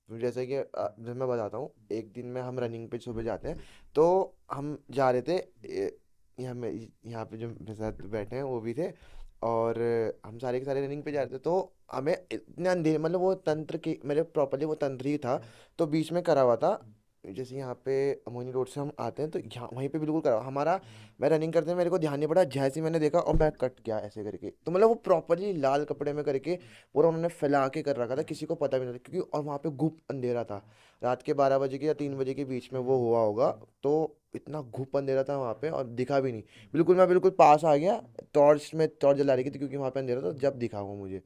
जैसे कि जैसे मैं बताता हूँ, एक दिन में हम रनिंग पे सुबह जाते हैं, तो हम जा रहे थे, यहाँ पे जो मेरे साथ बैठे हैं वो भी थे, और हम सारे के सारे रनिंग पे जा रहे थे, तो हमें इतने अंधेरे, मतलब वो तंत्र की, मेरे प्रॉपरली वो तंत्र ही था, तो बीच में करा हुआ था। जैसे यहाँ पे मोहिनी रोड से हम आते हैं, तो यहाँ वहीं पे बिल्कुल करा हुआ हमारा। मैं रनिंग करते मेरे को ध्यान नहीं पड़ा, जैसे ही मैंने देखा और मैं कट गया ऐसे करके, तो मतलब वो प्रॉपरली लाल कपड़े में करके पूरा उन्होंने फैला के कर रखा था, किसी को पता भी नहीं था, क्योंकि और वहाँ पे गुप अंधेरा था, रात के 12 बजे के या 3 बजे के बीच में वो हुआ होगा, तो इतना घुप अंधेरा था वहाँ पे, और दिखा भी नहीं। बिल्कुल मैं बिल्कुल पास आ गया, टॉर्च जला रही थी, क्योंकि वहाँ पे अंधेरा था, जब दिखा वो मुझे।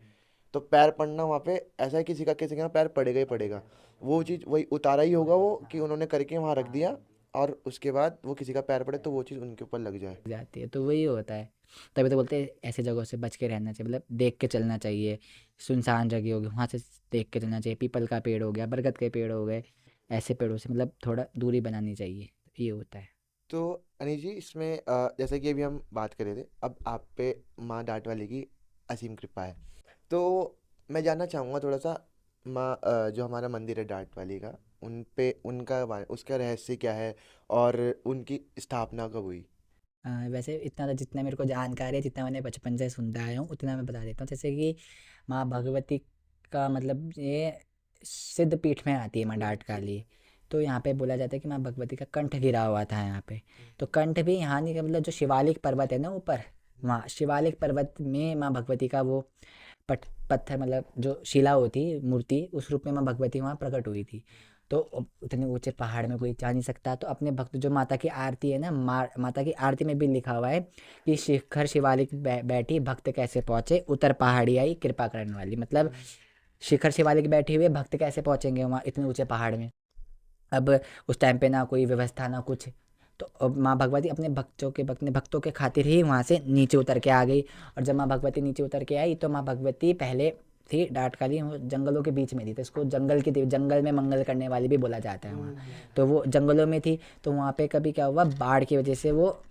तो पैर पड़ना वहाँ पे ऐसा है, किसी का पैर पड़ेगा ही पड़ेगा। वो चीज़ वही उतारा ही होगा वो, कि उन्होंने करके वहाँ रख दिया, और उसके बाद वो किसी का पैर पड़े तो वो चीज़ उनके ऊपर लग जाए। जाती है, तो वही होता है। तभी तो बोलते हैं ऐसे जगहों से बच के रहना चाहिए, मतलब देख के चलना चाहिए। सुनसान जगह होगी वहाँ से देख के चलना चाहिए, पीपल का पेड़ हो गया, बरगद के पेड़ हो गए, ऐसे पेड़ों से मतलब थोड़ा दूरी बनानी चाहिए, ये होता है। तो अनिल जी, इसमें जैसे कि अभी हम बात कर रहे थे, अब आप पे माँ डांट वाले की असीम कृपा है, तो मैं जानना चाहूँगा थोड़ा सा, माँ जो हमारा मंदिर है डांट वाली का, उन पे उसका रहस्य क्या है, और उनकी स्थापना कब हुई? वैसे इतना तो जितना मेरे को जानकारी है, जितना मैंने बचपन से सुनता आया हूँ, उतना मैं बता देता हूँ। जैसे कि माँ भगवती का मतलब ये सिद्ध पीठ में आती है माँ डाट काली, तो यहाँ पे बोला जाता है कि माँ भगवती का कंठ गिरा हुआ था यहाँ पे। तो कंठ भी यहाँ नहीं का मतलब, जो शिवालिक पर्वत है ना ऊपर, वहाँ शिवालिक पर्वत में माँ भगवती का वो पत्थर, मतलब जो शिला होती मूर्ति, उस रूप में माँ भगवती वहाँ प्रकट हुई थी। तो अब उतने ऊंचे पहाड़ में कोई जा नहीं सकता, तो अपने भक्त जो माता की आरती है ना, माता की आरती में भी लिखा हुआ है कि शिखर शिवालिक बैठी भक्त कैसे पहुंचे, उतर पहाड़ी आई कृपा करने वाली, मतलब शिखर शिवालिक बैठे हुए भक्त कैसे पहुंचेंगे वहाँ इतने ऊंचे पहाड़ में। अब उस टाइम पे ना कोई व्यवस्था ना कुछ, तो अब माँ भगवती अपने भक्तों के खातिर ही वहाँ से नीचे उतर के आ गई। और जब माँ भगवती नीचे उतर के आई तो माँ भगवती पहले थी डाट काली, वो जंगलों के बीच में थी, तो इसको जंगल की देवी, जंगल में मंगल करने वाली भी बोला जाता है वहाँ। तो वो जंगलों में थी, तो वहाँ पे कभी क्या हुआ, बाढ़ की वजह से वो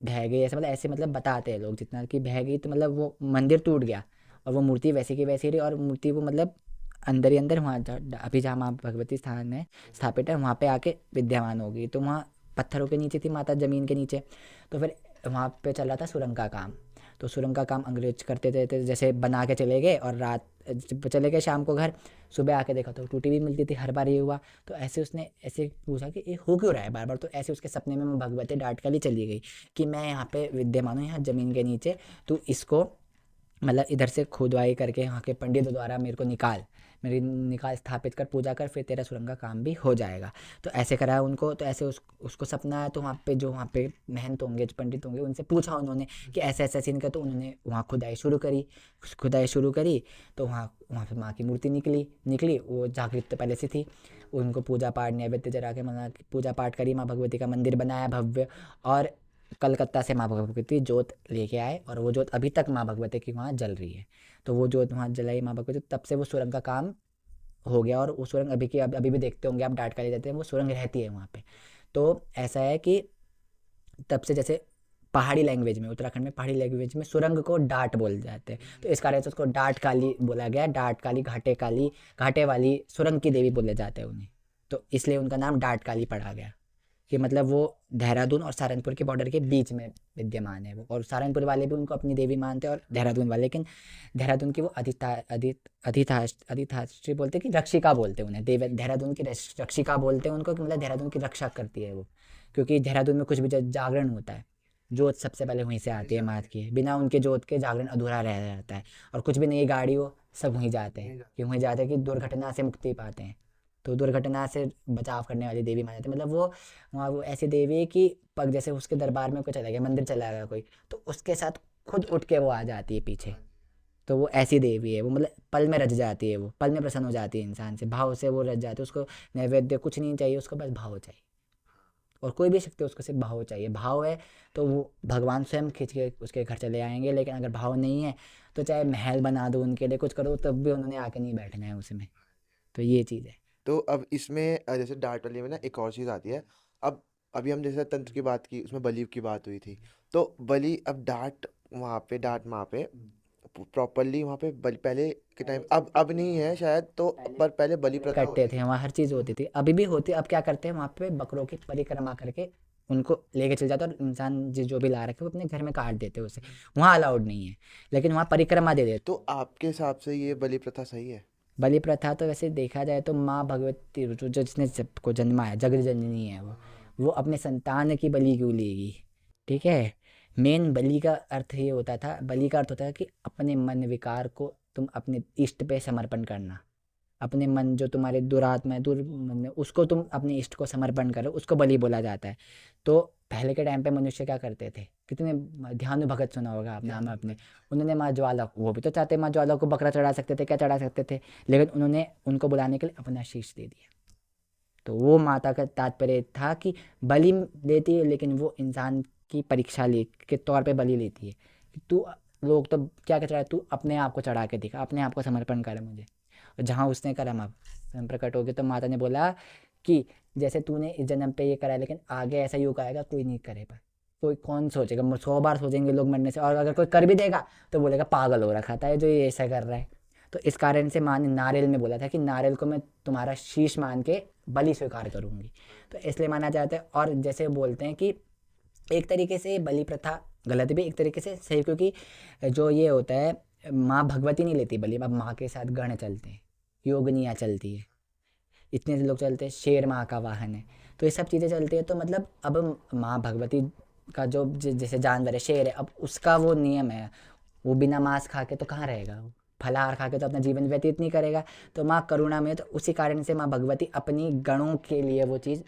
बह गई, ऐसे मतलब बताते हैं लोग जितना कि बह गई, तो मतलब वो मंदिर टूट गया और वो मूर्ति वैसी की वैसी रही, और मूर्ति वो मतलब अंदर ही अंदर वहाँ अभी जहाँ माँ भगवती स्थान है स्थापित है वहाँ पे आके विद्यमान हो गई। तो वहाँ पत्थरों के नीचे थी माता, जमीन के नीचे। तो फिर वहाँ पे चल रहा था सुरंग का काम। तो सुरंग का काम अंग्रेज करते थे, तो जैसे बना के चले गए और रात जब चले गए शाम को घर, सुबह आके देखा तो टूटी हुई मिलती थी, हर बार ये हुआ। तो ऐसे उसने ऐसे पूछा कि ये हो क्यों रहा है बार बार, तो ऐसे उसके सपने में भगवती डांट कर ली चली गई कि मैं यहाँ पे विद्यमान हूँ, यहाँ ज़मीन के नीचे, तू इसको मतलब इधर से खुदवाई करके यहाँ के पंडित द्वारा मेरे को निकाल, मेरी निकाल स्थापित कर, पूजा कर, फिर तेरा सुरंग का काम भी हो जाएगा। तो ऐसे करा उनको, तो ऐसे उसको सपना आया, तो वहाँ पे जो वहाँ पे महंत होंगे, जो पंडित होंगे, उनसे पूछा उन्होंने कि ऐसा ऐसा सीन का, तो उन्होंने वहाँ खुदाई शुरू करी। तो वहाँ वहाँ पे माँ की मूर्ति निकली निकली वो जागृत तो पहले से थी। उनको पूजा पाठ नैवेद्य जरा के मना पूजा पाठ करी, माँ भगवती का मंदिर बनाया भव्य। और कलकत्ता से माँ भगवती जोत लेके आए, और वो जोत अभी तक माँ भगवती की वहाँ जल रही है। तो वो जोत वहाँ जलाई माँ भगवती, तब से वो सुरंग का काम हो गया। और वो सुरंग अभी भी देखते होंगे आप, डाट काली जाते हैं, वो सुरंग रहती है वहाँ पे। तो ऐसा है कि तब से जैसे पहाड़ी लैंग्वेज में, उत्तराखंड में पहाड़ी लैंग्वेज में सुरंग को डाट बोल जाते हैं, तो इस कारण से उसको डाट काली बोला गया। डाट काली, घाटे वाली सुरंग की देवी बोले जाते हैं उन्हें, तो इसलिए उनका नाम डाट काली पड़ा गया। कि मतलब वो देहरादून और सहारनपुर के बॉर्डर के बीच में विद्यमान है वो, और सहारनपुर वाले भी उनको अपनी देवी मानते हैं, और देहरादून वाले, लेकिन देहरादून की वो अधिष्ठात्री बोलते हैं, कि रक्षिका बोलते हैं उन्हें, देहरादून की रक्षिका बोलते हैं उनको, कि मतलब देहरादून की रक्षा करती है वो। क्योंकि देहरादून में कुछ भी जागरण होता है, जोत सबसे पहले वहीं से आती है मात की, बिना उनके जोत के जागरण अधूरा रह जाता है। और कुछ भी नहीं गाड़ी हो, सब वहीं जाते हैं, कि वहीं जाते हैं कि दुर्घटना से मुक्ति पाते हैं। तो दुर्घटना से बचाव करने वाली देवी मानी जाती है। मतलब वो वहाँ वो ऐसी देवी है कि पग जैसे उसके दरबार में कोई चला गया, मंदिर चला गया कोई, तो उसके साथ खुद उठ के वो आ जाती है पीछे। तो वो ऐसी देवी है वो, मतलब पल में रच जाती है वो, पल में प्रसन्न हो जाती है इंसान से, भाव से वो रच जाती है। उसको नैवेद्य कुछ नहीं चाहिए, उसको बस भाव चाहिए, और कोई भी शक्ति, उसको सिर्फ भाव चाहिए। भाव है तो वो भगवान स्वयं खींच के उसके घर चले आएंगे, लेकिन अगर भाव नहीं है तो चाहे महल बना दो उनके लिए, कुछ करो, तब भी उन्होंने आके नहीं बैठना है उसमें। तो ये चीज़ है। तो अब इसमें जैसे डार्ट वाली में ना एक और चीज़ आती है। अब अभी हम जैसे तंत्र की बात की, उसमें बलि की बात हुई थी। तो बलि, अब डार्ट वहाँ पे प्रॉपरली वहाँ पे बलि पहले के टाइम, अब नहीं है शायद, तो पर पहले बलि प्रथा करते होती थे थी। वहाँ, हर चीज़ होती थी, अभी भी होती है। अब क्या करते हैं वहाँ पे, बकरों की परिक्रमा करके उनको लेके चल जाते हैं, और इंसान जो भी ला रखे वो अपने घर में काट देते हैं उसे। वहाँ अलाउड नहीं है, लेकिन वहाँ परिक्रमा दे देते। तो आपके हिसाब से ये बलि प्रथा सही है? बलि प्रथा तो वैसे देखा जाए तो माँ भगवती जो जिसने सबको जन्मा है, जगत जननी है वो अपने संतान की बलि क्यों लेगी? ठीक है। मेन बलि का अर्थ ये होता था, बलि का अर्थ होता है कि अपने मन विकार को तुम अपने इष्ट पे समर्पण करना। अपने मन जो तुम्हारे दुरात्मा है, मन है, उसको तुम अपने इष्ट को समर्पण करो, उसको बलि बोला जाता है। तो पहले के टाइम पे मनुष्य क्या करते थे, कितने ध्यानु भगत सुना होगा आप नाम अपने, उन्होंने माँ ज्वाला वो भी तो चाहते माँ ज्वाला को बकरा चढ़ा सकते थे, क्या चढ़ा सकते थे, लेकिन उन्होंने उनको बुलाने के लिए अपना शीश दे दिया। तो वो माता का तात्पर्य था कि बलि देती है, लेकिन वो इंसान की परीक्षा ले के तौर पे बलि लेती है, कि तू, लोग तो क्या क्या चढ़ा, तू अपने आप को चढ़ा के दिखा, अपने आप को समर्पण कर मुझे। और जहाँ उसने करा, माँ स्वयं प्रकट हो गई, तो माता ने बोला कि जैसे तूने इस जन्म पे ये करा है, लेकिन आगे ऐसा युग आएगा कोई नहीं करेगा। कोई कौन सोचेगा, 100 बार सोचेंगे लोग मरने से, और अगर कोई कर भी देगा तो बोलेगा पागल हो रखा था ये जो ये ऐसा कर रहा है। तो इस कारण से माँ ने नारियल में बोला था कि नारियल को मैं तुम्हारा शीश मान के बलि स्वीकार करूंगी। तो इसलिए माना जाता है। और जैसे बोलते हैं कि एक तरीके से बलि प्रथा गलत भी, एक तरीके से सही, क्योंकि जो ये होता है, माँ भगवती नहीं लेती बलि, अब माँ के साथ गण चलते हैं, योगनियाँ चलती है, इतने से लोग चलते हैं, शेर माँ का वाहन है, तो ये सब चीज़ें चलती है। तो मतलब अब माँ भगवती का जो जैसे जानवर है, शेर है, अब उसका वो नियम है, वो बिना मांस खा के तो कहाँ रहेगा वो, फलाहार खा के तो अपना जीवन व्यतीत नहीं करेगा। तो माँ करुणा में, तो उसी कारण से माँ भगवती अपनी गणों के लिए वो चीज़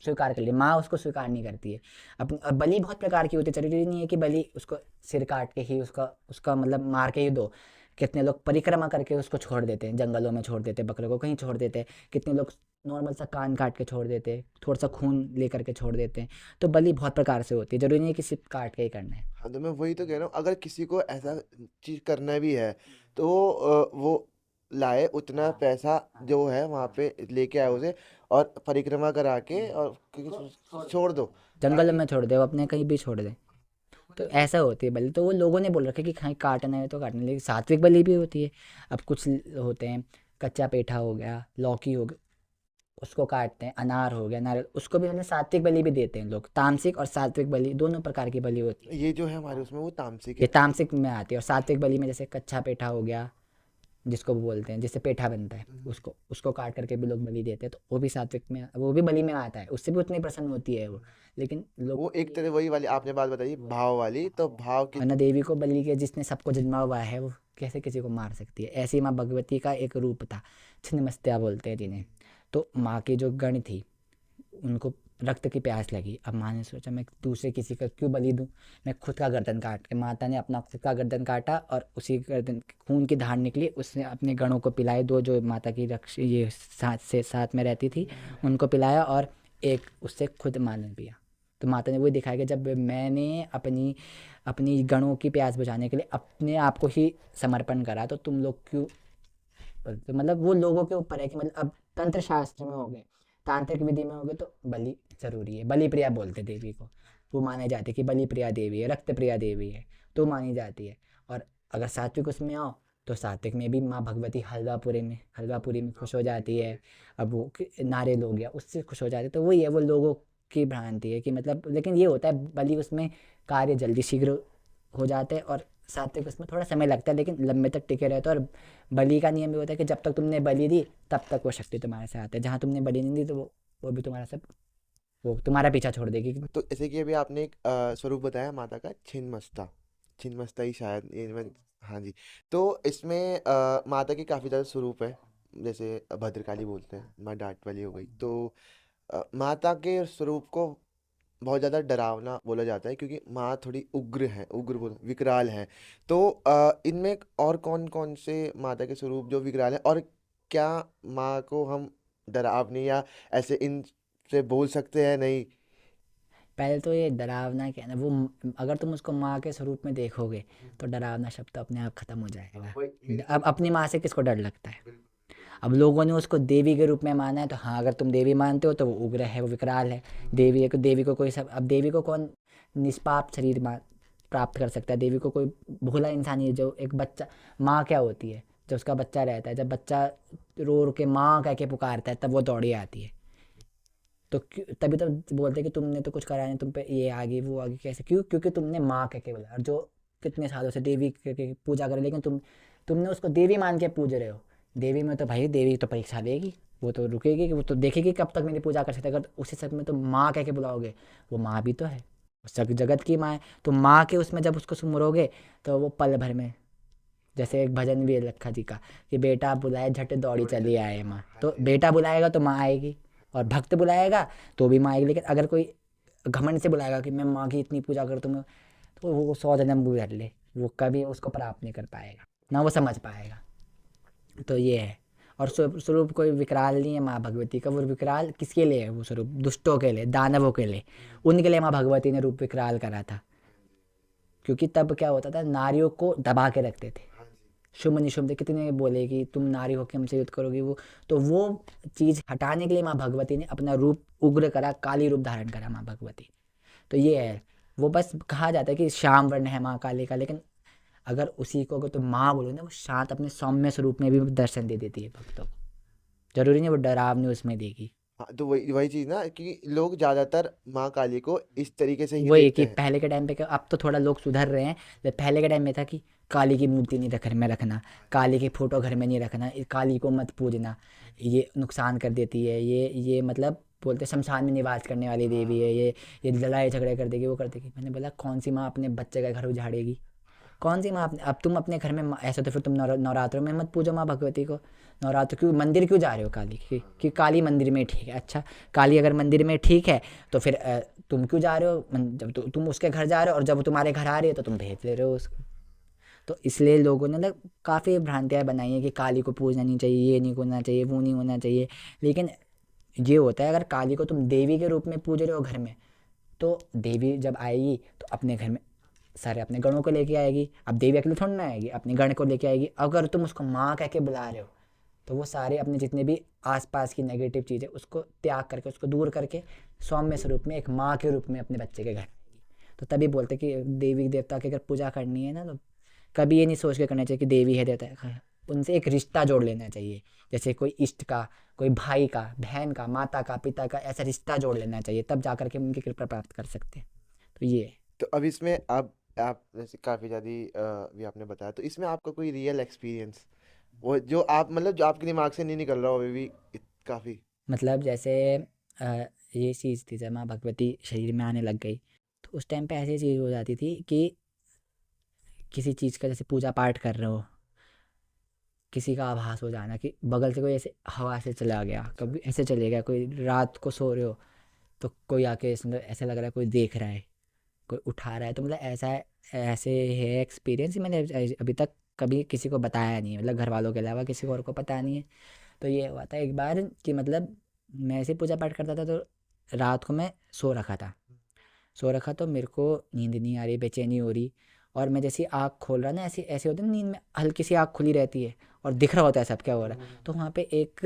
स्वीकार कर ली, माँ उसको स्वीकार नहीं करती है। अपन और बलि बहुत प्रकार की होती है, जरूरी नहीं है कि बलि उसको सिर काट के ही उसका उसका मतलब मार के ही दो। कितने लोग परिक्रमा करके उसको छोड़ देते हैं, जंगलों में छोड़ देते हैं, बकरे को कहीं छोड़ देते हैं, कितने लोग नॉर्मल सा कान काट के छोड़ देते हैं, थोड़ा सा खून लेकर के छोड़ देते हैं। तो बलि बहुत प्रकार से होती है, जरूरी नहीं है कि सिर्फ काट के ही करना है। हाँ, तो मैं वही तो कह रहा हूँ, अगर किसी को ऐसा चीज करना भी है तो वो लाए उतना हाँ पैसा हाँ जो है वहां पे लेके आए उसे, और परिक्रमा करा के और छोड़ दो जंगल ताकि। में छोड़ दे, वो अपने कहीं भी छोड़ दे। तो ऐसा होती है बलि। तो वो लोगों ने बोल रखा है कि कहीं काटना है तो काटना, लेकिन सात्विक बलि भी होती है। अब कुछ होते हैं, कच्चा पेठा हो गया, लौकी हो गया, उसको काटते हैं, अनार हो गया, नारियल, उसको भी मतलब सात्विक बलि भी देते हैं लोग। तामसिक और सात्विक बलि दोनों प्रकार की बलि होती है। ये जो है हमारे उसमें वो तामसिक ये है। तामसिक में आती है। और सात्विक बलि में जैसे कच्चा पेठा हो गया, जिसको वो बोलते हैं, जिससे पेठा बनता है, उसको उसको काट करके भी लोग बलि देते हैं, तो वो भी सात्विक में, वो भी बलि में आता है, उससे भी उतनी प्रसन्न होती है वो। लेकिन लोग, वो एक तरह वही वाली आपने बात बताई भाव वाली, तो भाव की। वरना देवी को बलि के, जिसने सबको जन्मा हुआ है, वो कैसे किसी को मार सकती है। ऐसी माँ भगवती का एक रूप था, छिन्नमस्त्या बोलते हैं जिन्हें। तो माँ की जो गण थी, उनको रक्त की प्यास लगी। अब माँ ने सोचा मैं दूसरे किसी का क्यों बलि दूँ, मैं खुद का गर्दन काट के, माता ने अपना खुद का गर्दन काटा और उसी गर्दन खून की धार निकली, उसने अपने गणों को पिलाए, दो जो माता की रक्ष ये साथ में रहती थी, उनको पिलाया, और एक उससे खुद माँ ने पिया। तो माता ने वही दिखाया कि जब मैंने अपनी अपनी गणों की प्यास बुझाने के लिए अपने आप को ही समर्पण करा, तो तुम लोग क्यों। तो मतलब वो लोगों के ऊपर है कि मतलब अब तंत्र शास्त्र में हो गए, तांत्रिक विधि में हो गए, तो बलि जरूरी है। बलि प्रिया बोलते देवी को, वो माने जाती है कि बलि प्रिया देवी है, रक्त प्रिया देवी है, तो मानी जाती है। और अगर सात्विक उसमें आओ, तो सात्विक में भी माँ भगवती हलवापुरी में खुश हो जाती है। अब वो नारियल हो गया, उससे खुश हो जाती है। तो वही है, वो लोगों की भ्रांति है कि मतलब, लेकिन ये होता है बलि उसमें कार्य जल्दी शीघ्र हो जाते हैं, और सात्विक उसमें थोड़ा समय लगता है लेकिन लंबे तक टिके रहते हैं। और बलि का नियम ये होता है कि जब तक तुमने बलि दी, तब तक वो शक्ति तुम्हारे साथ है। जहाँ तुमने बलि नहीं दी, तो वो भी तुम्हारा सब, वो तुम्हारा पीछा छोड़ देगी। तो जैसे कि अभी आपने एक स्वरूप बताया माता का, छिन्नमस्ता, छिन्नमस्ता ही शायद ये मैं। हाँ जी। तो इसमें माता के काफ़ी ज़्यादा स्वरूप है, जैसे भद्रकाली बोलते हैं, माँ डांट वाली हो गई। तो माता के स्वरूप को बहुत ज़्यादा डरावना बोला जाता है, क्योंकि माँ थोड़ी उग्र है, उग्र बोल विकराल है। तो इनमें और कौन कौन से माता के स्वरूप जो विकराल है, और क्या माँ को हम डरावनी या ऐसे इन से बोल सकते हैं नहीं? पहले तो ये डरावना क्या है ना, वो अगर तुम उसको माँ के स्वरूप में देखोगे, तो डरावना शब्द तो अपने आप खत्म हो जाएगा। अब अपनी माँ से किसको डर लगता है। अब लोगों ने उसको देवी के रूप में माना है, तो हाँ, अगर तुम देवी मानते हो तो वो उग्र है, वो विकराल है। देवी को कोई सब, अब देवी को कौन निष्पाप शरीर प्राप्त कर सकता है। देवी को कोई भोला इंसान ही है। जो एक बच्चा, माँ क्या होती है, जब उसका बच्चा रहता है, जब बच्चा रो रो के माँ कह के पुकारता है, तब वो दौड़ी आती है। तो तभी तो बोलते हैं कि तुमने तो कुछ करा नहीं, तुम पे ये आ गई वो आ गई, कैसे, क्यों, क्योंकि तुमने माँ कह के बोला। और जो कितने सालों से देवी के पूजा करे, लेकिन तुमने उसको देवी मान के पूज रहे हो। देवी में तो भाई, देवी तो परीक्षा देगी, वो तो रुकेगी, वो तो देखेगी कब तक मेरी पूजा कर सकते हैं। अगर उसी समय में तो माँ कह के बुलाओगे, वो माँ भी तो है, वो सब जगत की माँ है। तो माँ के उसमें जब उसको सुमरोगे, तो वो पल भर में, जैसे एक भजन भी है लखा जी का, कि बेटा बुलाए झट दौड़ी चली आए माँ। तो बेटा बुलाएगा तो माँ आएगी, और भक्त बुलाएगा तो भी माँ आएगी। लेकिन अगर कोई घमंड से बुलाएगा कि मैं माँ की इतनी पूजा करता हूँ, तो वो 100 जन्म भी कर ले, वो कभी उसको प्राप्त नहीं कर पाएगा, ना वो समझ पाएगा। तो ये है। और स्वरूप कोई विकराल नहीं है माँ भगवती का। वो विकराल किसके लिए है, वो स्वरूप दुष्टों के लिए, दानवों के लिए, उनके लिए माँ भगवती ने रूप विकराल करा था। क्योंकि तब क्या होता था, नारियों को दबा के रखते थे। शुभ निशुभ थे, कितने बोले कि तुम नारी होकर हमसे युद्ध करोगी, वो तो वो चीज़ हटाने के लिए माँ भगवती ने अपना रूप उग्र करा, काली रूप धारण करा माँ भगवती। तो ये है। वो बस कहा जाता है कि श्याम वर्ण है माँ काली का, लेकिन अगर उसी को अगर तुम माँ बोलो ना, वो शांत अपने सौम्य स्वरूप में भी दर्शन दे देती है भक्तों को। जरूरी नहीं वो डरावनी उसमें देगी। हाँ, तो वही वही चीज़ ना, कि लोग ज़्यादातर माँ काली को इस तरीके से ही वही देखते कि हैं। पहले के टाइम पे क्या, अब तो थोड़ा लोग सुधर रहे हैं। पहले के टाइम में था कि काली की मूर्ति नहीं घर में रखना, काली की फोटो घर में नहीं रखना, काली को मत पूजना, ये नुकसान कर देती है, ये मतलब बोलते शमशान में निवास करने वाली देवी है, ये लड़ाई झगड़े कर देगी, वो कर देगी। मैंने बोला कौन सी माँ अपने बच्चे का घर उजाड़ेगी, कौन सी माँ अब तुम अपने घर में ऐसा, तो फिर तुम नवरात्रों में मत पूजो माँ भगवती को। नवरात्र क्यों मंदिर क्यों जा रहे हो काली की, कि काली मंदिर में ठीक है। अच्छा, काली अगर मंदिर में ठीक है, तो फिर तुम क्यों जा रहे हो, जब तुम उसके घर जा रहे हो, और जब वो तुम्हारे घर आ रही है तो तुम भेज ले रहे हो उसको। तो इसलिए लोगों ने मतलब काफ़ी भ्रांतियाँ बनाई हैं कि काली को पूजना नहीं चाहिए, ये नहीं होना चाहिए, वो नहीं होना चाहिए। लेकिन ये होता है, अगर काली को तुम देवी के रूप में पूज रहे हो घर में, तो देवी जब आएगी तो अपने घर में सारे अपने गणों को लेके आएगी। अब देवी अकेले थोड़ी ना आएगी, अपने गण को लेके आएगी। अगर तुम उसको माँ कह के बुला रहे हो, तो वो सारे अपने जितने भी आसपास की नेगेटिव चीज़ें उसको त्याग करके, उसको दूर करके सौम्य स्वरूप में एक माँ के रूप में अपने बच्चे के घर आएगी। तो तभी बोलते कि देवी देवता की अगर पूजा करनी है ना, तो कभी ये नहीं सोच के करना चाहिए कि देवी है देवता है, उनसे एक रिश्ता जोड़ लेना चाहिए। जैसे कोई इष्ट का, कोई भाई का, बहन का, माता का, पिता का, ऐसा रिश्ता जोड़ लेना चाहिए, तब जा करके हम उनकी कृपा प्राप्त कर सकते हैं। तो ये है। तो अब इसमें अब आप जैसे काफ़ी ज़्यादा भी आपने बताया, तो इसमें आपका कोई रियल एक्सपीरियंस वो जो आप मतलब जो आपके दिमाग से नहीं निकल रहा हो अभी भी काफ़ी। मतलब जैसे अ, ये चीज़ थी, जब माँ भगवती शरीर में आने लग गई, तो उस टाइम पे ऐसी चीज़ हो जाती थी कि किसी चीज़ का जैसे पूजा पाठ कर रहे हो, किसी का आभास हो जाना कि बगल से कोई ऐसे हवा से चला गया, कभी ऐसे चले गया, कोई रात को सो रहे हो तो कोई आके ऐसे लग रहा है कोई देख रहा है, कोई उठा रहा है। तो मतलब ऐसा ऐसे है एक्सपीरियंस, मैंने अभी तक कभी किसी को बताया नहीं है, मतलब घर वालों के अलावा किसी और को पता नहीं है। तो ये हुआ था एक बार कि मतलब मैं ऐसे पूजा पाठ करता था, तो रात को मैं सो रखा तो मेरे को नींद नहीं आ रही, बेचैनी हो रही। और मैं जैसी आँख खोल रहा ना, ऐसे ऐसे होता है ना, नींद में हल्की सी आँख खुली रहती है और दिख रहा होता है सब क्या हो रहा है। तो वहाँ पे एक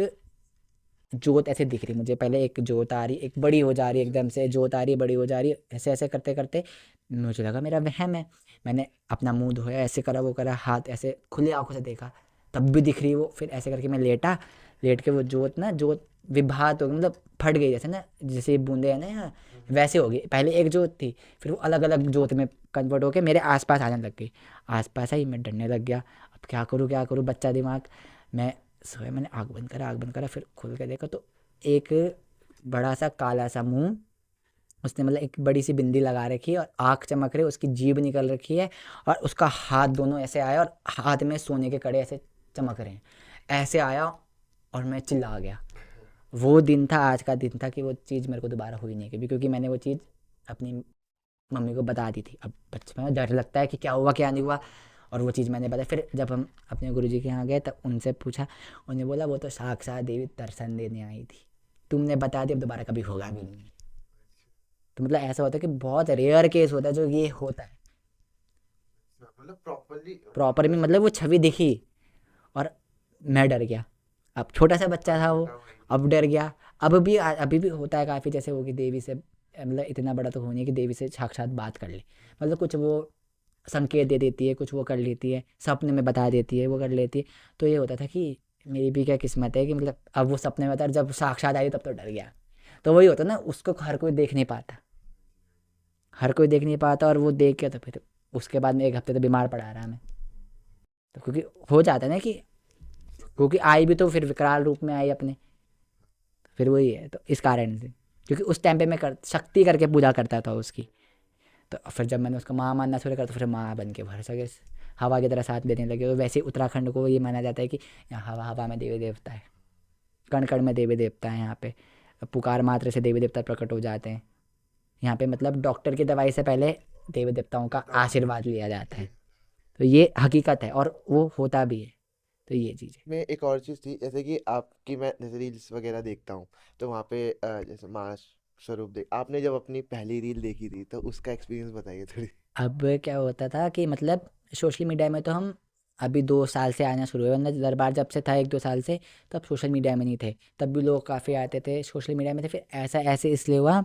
जोत ऐसे दिख रही मुझे, पहले एक जोत आ रही, एक बड़ी हो जा रही, एकदम से जोत आ रही, बड़ी हो जा रही, ऐसे ऐसे करते करते मुझे लगा मेरा वहम है। मैंने अपना मुंह धोया, ऐसे करा, वो करा, हाथ ऐसे खुली आंखों से देखा, तब भी दिख रही वो। फिर ऐसे करके मैं लेटा, लेट के वो जोत विभात हो गई, मतलब फट गई, जैसे ना, जैसे बूंदे है ना यहाँ, वैसे हो गई। पहले एक जोत थी, फिर वो अलग अलग जोत में कन्वर्ट होके मेरे आसपास आने लग गई। आसपास आई, मैं डरने लग गया। अब क्या करूँ, बच्चा दिमाग। मैं सोया, मैंने आँख बंद करा, फिर खुल के देखा तो एक बड़ा सा काला सा मुंह, उसने मतलब एक बड़ी सी बिंदी लगा रखी है और आँख चमक रही है, उसकी जीभ निकल रखी है, और उसका हाथ दोनों ऐसे आया और हाथ में सोने के कड़े ऐसे चमक रहे हैं, ऐसे आया। और मैं चिल्ला गया। वो दिन था, आज का दिन था कि वो चीज़ मेरे को दोबारा हुई नहीं कभी, क्योंकि मैंने वो चीज़ अपनी मम्मी को बता दी थी। अब बचपन में डर लगता है कि क्या हुआ क्या नहीं हुआ, और वो चीज़ मैंने बताई। फिर जब हम अपने गुरुजी के यहाँ गए, तब उनसे पूछा, उन्हें बोला वो तो साक्षात देवी दर्शन देने आई थी, तुमने बता दिया, अब दोबारा कभी होगा भी नहीं। तो मतलब ऐसा होता है कि बहुत रेयर केस होता है जो ये होता है। मतलब प्रॉपरली प्रॉपर में मतलब वो छवि दिखी और मैं डर गया। अब छोटा सा बच्चा था वो, अब डर गया। अभी भी होता है काफ़ी, जैसे वो कि देवी से, मतलब इतना बड़ा तो हो नहीं कि देवी से साक्षात बात कर ले, मतलब कुछ वो संकेत दे देती है, कुछ वो कर लेती है, सपने में बता देती है, वो कर लेती है। तो ये होता था कि मेरी भी क्या किस्मत है कि मतलब अब वो सपने में बता, जब साक्षात आई तब तो डर गया। तो वही होता ना, उसको हर कोई देख नहीं पाता, हर कोई देख नहीं पाता, और वो देख के तो फिर उसके बाद में एक हफ्ते तो बीमार पड़ा रहा मैं। तो क्योंकि हो जाता है ना कि, क्योंकि आई भी तो फिर विकराल रूप में आई अपने, फिर वही है, तो इस कारण से, क्योंकि उस टाइम पे मैं शक्ति करके पूजा करता था उसकी। तो फिर जब मैंने उसको माँ मानना शुरू करा, तो फिर माँ बन के भर सके, हवा की तरह साथ देने लगे। तो वैसे ही उत्तराखंड को ये माना जाता है कि यहाँ हवा हवा में देवी देवता है, कण कण में देवी देवता है यहाँ पे, पुकार मात्र से देवी देवता प्रकट हो जाते हैं यहाँ पे। मतलब डॉक्टर की दवाई से पहले देवी देवताओं का आशीर्वाद लिया जाता है। तो ये हकीकत है और वो होता भी है। तो ये चीज़ है। में एक और चीज़ थी, जैसे कि आपकी मैं जैसे रील्स वगैरह देखता हूँ, तो वहाँ पे जैसे माँ स्वरूप देख, आपने जब अपनी पहली रील देखी थी तो उसका एक्सपीरियंस बताइए थोड़ी। अब क्या होता था कि मतलब सोशल मीडिया में तो हम अभी 2 साल से आना शुरू हुए, वरना दरबार जब से था 1-2 साल से, तब सोशल मीडिया में नहीं थे। तब भी लोग काफ़ी आते थे, सोशल मीडिया में थे। फिर ऐसा ऐसे इसलिए हुआ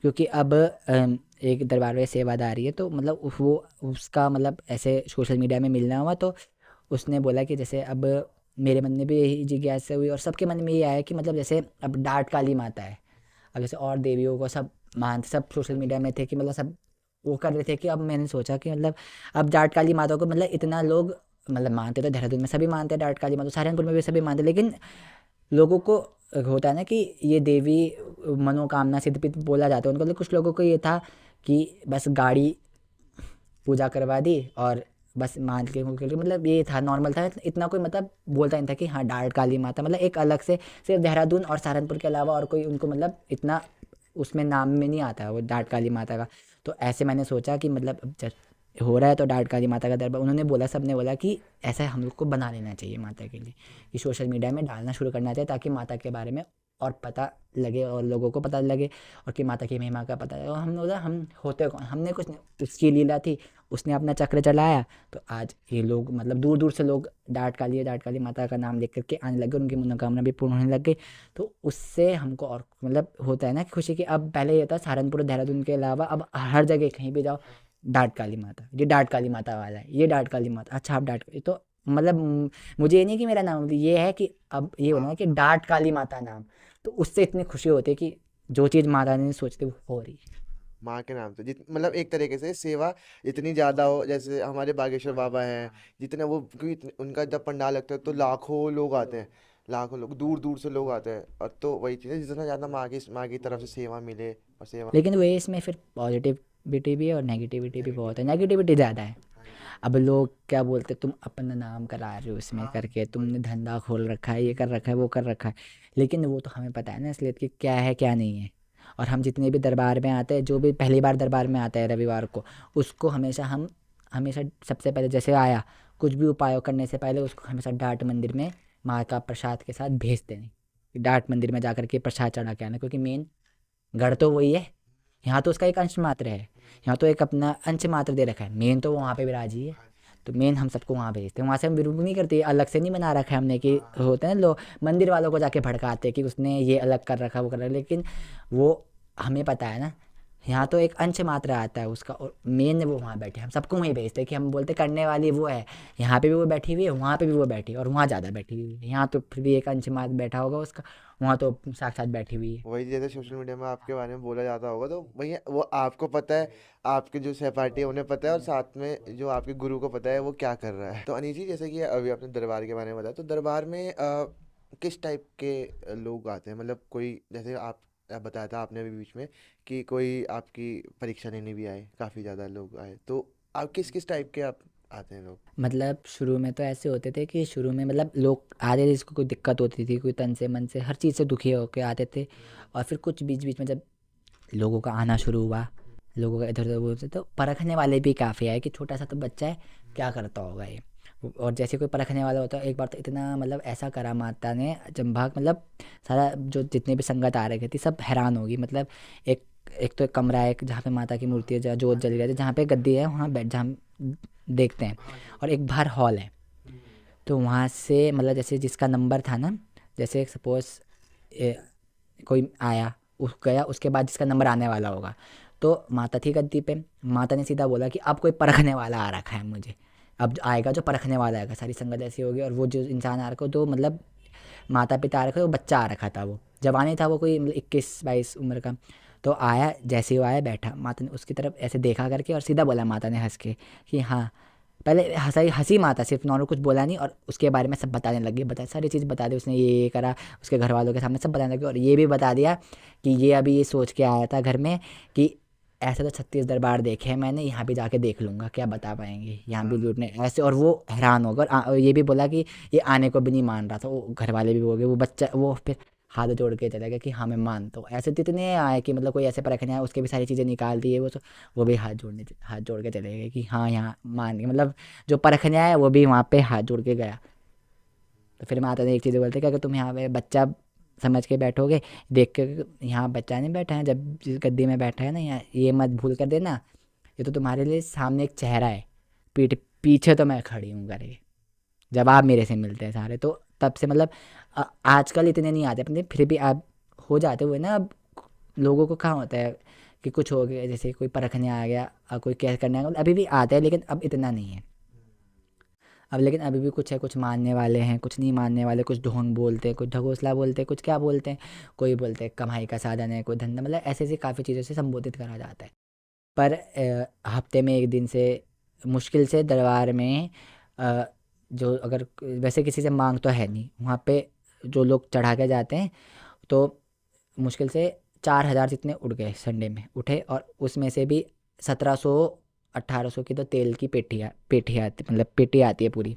क्योंकि अब एक दरबार में सेवादारी है, तो मतलब वो उसका मतलब ऐसे सोशल मीडिया में मिलना हुआ। तो उसने बोला कि जैसे अब मेरे मन में भी यही जिज्ञासा हुई, और सबके मन में ये आया कि मतलब जैसे अब डाँट काली माता है, अब जैसे और देवियों को सब मानते, सब सोशल मीडिया में थे कि मतलब सब वो कर रहे थे, कि अब मैंने सोचा कि मतलब अब जाट काली माता को मतलब इतना लोग मतलब मानते, तो देहरादून में सभी मानते हैं जाट काली माता, सहारनपुर में भी सभी मानते, लेकिन लोगों को होता है ना कि ये देवी मनोकामना सिद्ध बोला जाता है उनको। कुछ लोगों को ये था कि बस गाड़ी पूजा करवा दी और बस मान के मतलब ये था, नॉर्मल था, इतना कोई मतलब बोलता नहीं था कि हाँ डाट काली माता, मतलब एक अलग से, सिर्फ देहरादून और सहारनपुर के अलावा और कोई उनको मतलब इतना उसमें नाम में नहीं आता है वो डाट काली माता का। तो ऐसे मैंने सोचा कि मतलब अब हो रहा है तो डाट काली माता का दरबार उन्होंने बोला, सबने बोला कि ऐसा हम लोग को बना लेना चाहिए माता के लिए, कि सोशल मीडिया में डालना शुरू करना चाहिए ताकि माता के बारे में और पता लगे और लोगों को पता लगे और कि माता की महिमा का पता लगे। और हम बोला हम होते कौन, हमने कुछ नहीं, उसकी लीला थी, उसने अपना चक्र चलाया, तो आज ये लोग मतलब दूर दूर से लोग डाट काली माता का नाम लेकर के आने लगे, उनकी मनोकामना भी पूर्ण होने लग गई। तो उससे हमको और मतलब होता है ना खुशी की, अब पहले ये था सहारनपुर देहरादून के अलावा अब हर जगह कहीं भी जाओ डाट काली माता, ये डाट काली माता वाला है, ये डाट काली माता, अच्छा आप डाट तो मतलब मुझे ये नहीं कि मेरा नाम, ये है कि अब ये होना है कि डाट काली माता नाम, तो उससे इतनी खुशी होती है कि जो चीज़ माता ने सोचती वो हो रही है। माँ के नाम से मतलब एक तरीके से सेवा इतनी ज़्यादा हो, जैसे हमारे बागेश्वर बाबा हैं, जितने वो, क्योंकि उनका जब पंडाल लगता है तो लाखों लोग आते हैं, लाखों लोग दूर दूर से लोग आते हैं। और तो वही चीज़ है, जितना ज़्यादा माँ की तरफ से सेवा मिले और सेवा। लेकिन वे इसमें फिर पॉजिटिविटी भी है और नेगेटिविटी भी बहुत है, नेगेटिविटी ज़्यादा है। अब लोग क्या बोलते, तुम अपना नाम करा रहे हो इसमें करके, तुमने धंधा खोल रखा है, ये कर रखा है, वो कर रखा है, लेकिन वो तो हमें पता है ना असलियत कि क्या है क्या नहीं है। और हम जितने भी दरबार में आते हैं, जो भी पहली बार दरबार में आता है रविवार को, उसको हमेशा हम हमेशा सबसे पहले जैसे आया, कुछ भी उपाय करने से पहले उसको हमेशा डाट मंदिर में माँ का प्रसाद के साथ भेज देने, डाट मंदिर में जा करके प्रसाद चढ़ा के आना, क्योंकि मेन गढ़ तो वही है, यहाँ तो उसका एक अंश मात्र है, यहाँ तो एक अपना अंश मात्र दे रखा है, मेन तो वो वहाँ पे विराजी है। तो मेन हम सबको वहाँ भेजते हैं, वहाँ से हम विरोध नहीं करते, अलग से नहीं बना रखा है हमने कि होते हैं लोग मंदिर वालों को जाके भड़काते कि उसने ये अलग कर रखा वो कर रखा, लेकिन वो हमें पता है ना, यहाँ तो एक अंश मात्र आता है उसका, और मेन वो वहाँ बैठे, हम सबको वहीं भेजते हैं कि हम बोलते करने वाली वो है, यहाँ पे भी वो बैठी हुई है, वहाँ पे भी वो बैठी है, और वहाँ ज़्यादा बैठी हुई है, यहाँ तो फिर भी एक अंश मात्र बैठा होगा उसका, वहाँ तो साक्षात बैठी हुई है। वही जैसे सोशल मीडिया में आपके बारे में बोला जाता होगा, तो भैया वो आपको पता है, आपके जो सहपाठी है उन्हें पता है, और साथ में जो आपके गुरु को पता है वो क्या कर रहा है। तो अनिल जी, जैसे कि अभी आपने दरबार के बारे में बताया, तो दरबार में किस टाइप के लोग आते हैं, मतलब कोई जैसे आप बताया था आपने अभी बीच में कि कोई आपकी परीक्षा लेने भी आए, काफ़ी ज़्यादा लोग आए, तो आप किस किस टाइप के आप आते हैं लोग। मतलब शुरू में तो ऐसे होते थे कि शुरू में मतलब लोग आते थे जिसको कोई दिक्कत होती थी, कोई तन से मन से हर चीज़ से दुखी होकर आते थे। और फिर कुछ बीच बीच में जब लोगों का आना शुरू हुआ, लोगों का इधर उधर बोलते, तो परखने वाले भी काफ़ी आए कि छोटा सा तो बच्चा है, क्या करता होगा ये। और जैसे कोई परखने वाला होता है, एक बार तो इतना मतलब ऐसा करा माता ने चंभाग, मतलब सारा जो जितने भी संगत आ रखी थी सब हैरान होगी। मतलब एक एक तो एक कमरा है जहाँ पे माता की मूर्ति है, जहाँ जोत जली रहती है, जहाँ पे गद्दी है वहाँ बैठ जहाँ हम देखते हैं, और एक बाहर हॉल है। तो वहाँ से मतलब जैसे जिसका नंबर था ना, जैसे सपोज कोई आया, उस गया, उसके बाद जिसका नंबर आने वाला होगा, तो माता थी गद्दी पे, माता ने सीधा बोला कि अब कोई परखने वाला आ रखा है मुझे, अब आएगा जो परखने वाला आएगा, सारी संगत ऐसी होगी। और वो जो इंसान आ रखा हो, तो मतलब माता पिता आ रखा, वो बच्चा आ रखा था, वो जवानी था, वो कोई मतलब 21-22 उम्र का। तो आया, जैसे ही वो आया बैठा, माता ने उसकी तरफ ऐसे देखा करके और सीधा बोला माता ने हंस के कि हाँ, पहले हंसाई हंसी माता, सिर्फ नॉर्मल कुछ बोला नहीं, और उसके बारे में सब बताने लगी, बता सारी चीज़ बता दी उसने, ये करा, उसके घर वालों के सामने सब बताने लगे। और ये भी बता दिया कि ये अभी ये सोच के आया था घर में कि ऐसे तो 36 दरबार देखे हैं मैंने, यहाँ भी जाके देख लूंगा क्या बता पाएंगे, यहाँ भी लूटने ऐसे। और वो हैरान होगा, और ये भी बोला कि ये आने को भी नहीं मान रहा था, वो घर वाले भी हो गए, वो बच्चा वो फिर हाथ जोड़ के चला गया कि हाँ मैं मानता हूँ। ऐसे तो इतने आए कि मतलब कोई ऐसे परखने आया, उसके भी सारी चीज़ें निकाल दी है वो, तो वो भी हाथ जोड़ के चले गए कि हाँ यहाँ मान के, मतलब जो परखने आया वो भी वहाँ पे हाथ जोड़ के गया। तो फिर माता ने एक चीज़ बोलते कि अगर तुम यहाँ पे बच्चा समझ के बैठोगे, देख के, यहाँ बच्चा नहीं बैठा है, जब जिस गद्दी में बैठा है ना, यहाँ ये मत भूल कर देना, ये तो तुम्हारे लिए सामने एक चेहरा है, पीठ पीछे तो मैं खड़ी हूँ करके जवाब मेरे से मिलते हैं सारे। तो तब से मतलब आजकल इतने नहीं आते अपने, फिर भी आप हो जाते हुए ना, अब लोगों को कहाँ होता है कि कुछ हो गया, जैसे कोई परखने आ गया, कोई केस करने आ गया, अभी भी आता है, लेकिन अब इतना नहीं है। अब लेकिन अभी भी कुछ है, कुछ मानने वाले हैं, कुछ नहीं मानने वाले, कुछ ढोंग बोलते हैं, कुछ ढकोसला बोलते हैं, कुछ क्या बोलते हैं, कोई बोलते हैं कमाई का साधन है, कोई धंधा, मतलब ऐसे ऐसी काफ़ी चीज़ों से संबोधित करा जाता है। पर हफ्ते में एक दिन से मुश्किल से दरबार में अ, जो अगर वैसे किसी से मांग तो है नहीं वहाँ पे, जो लोग चढ़ा के जाते हैं, तो मुश्किल से 4,000 जितने उठ गए संडे में उठे, और उसमें से भी 1,700-1,800 की तो तेल की पेटी आती, मतलब पेटी आती है पूरी।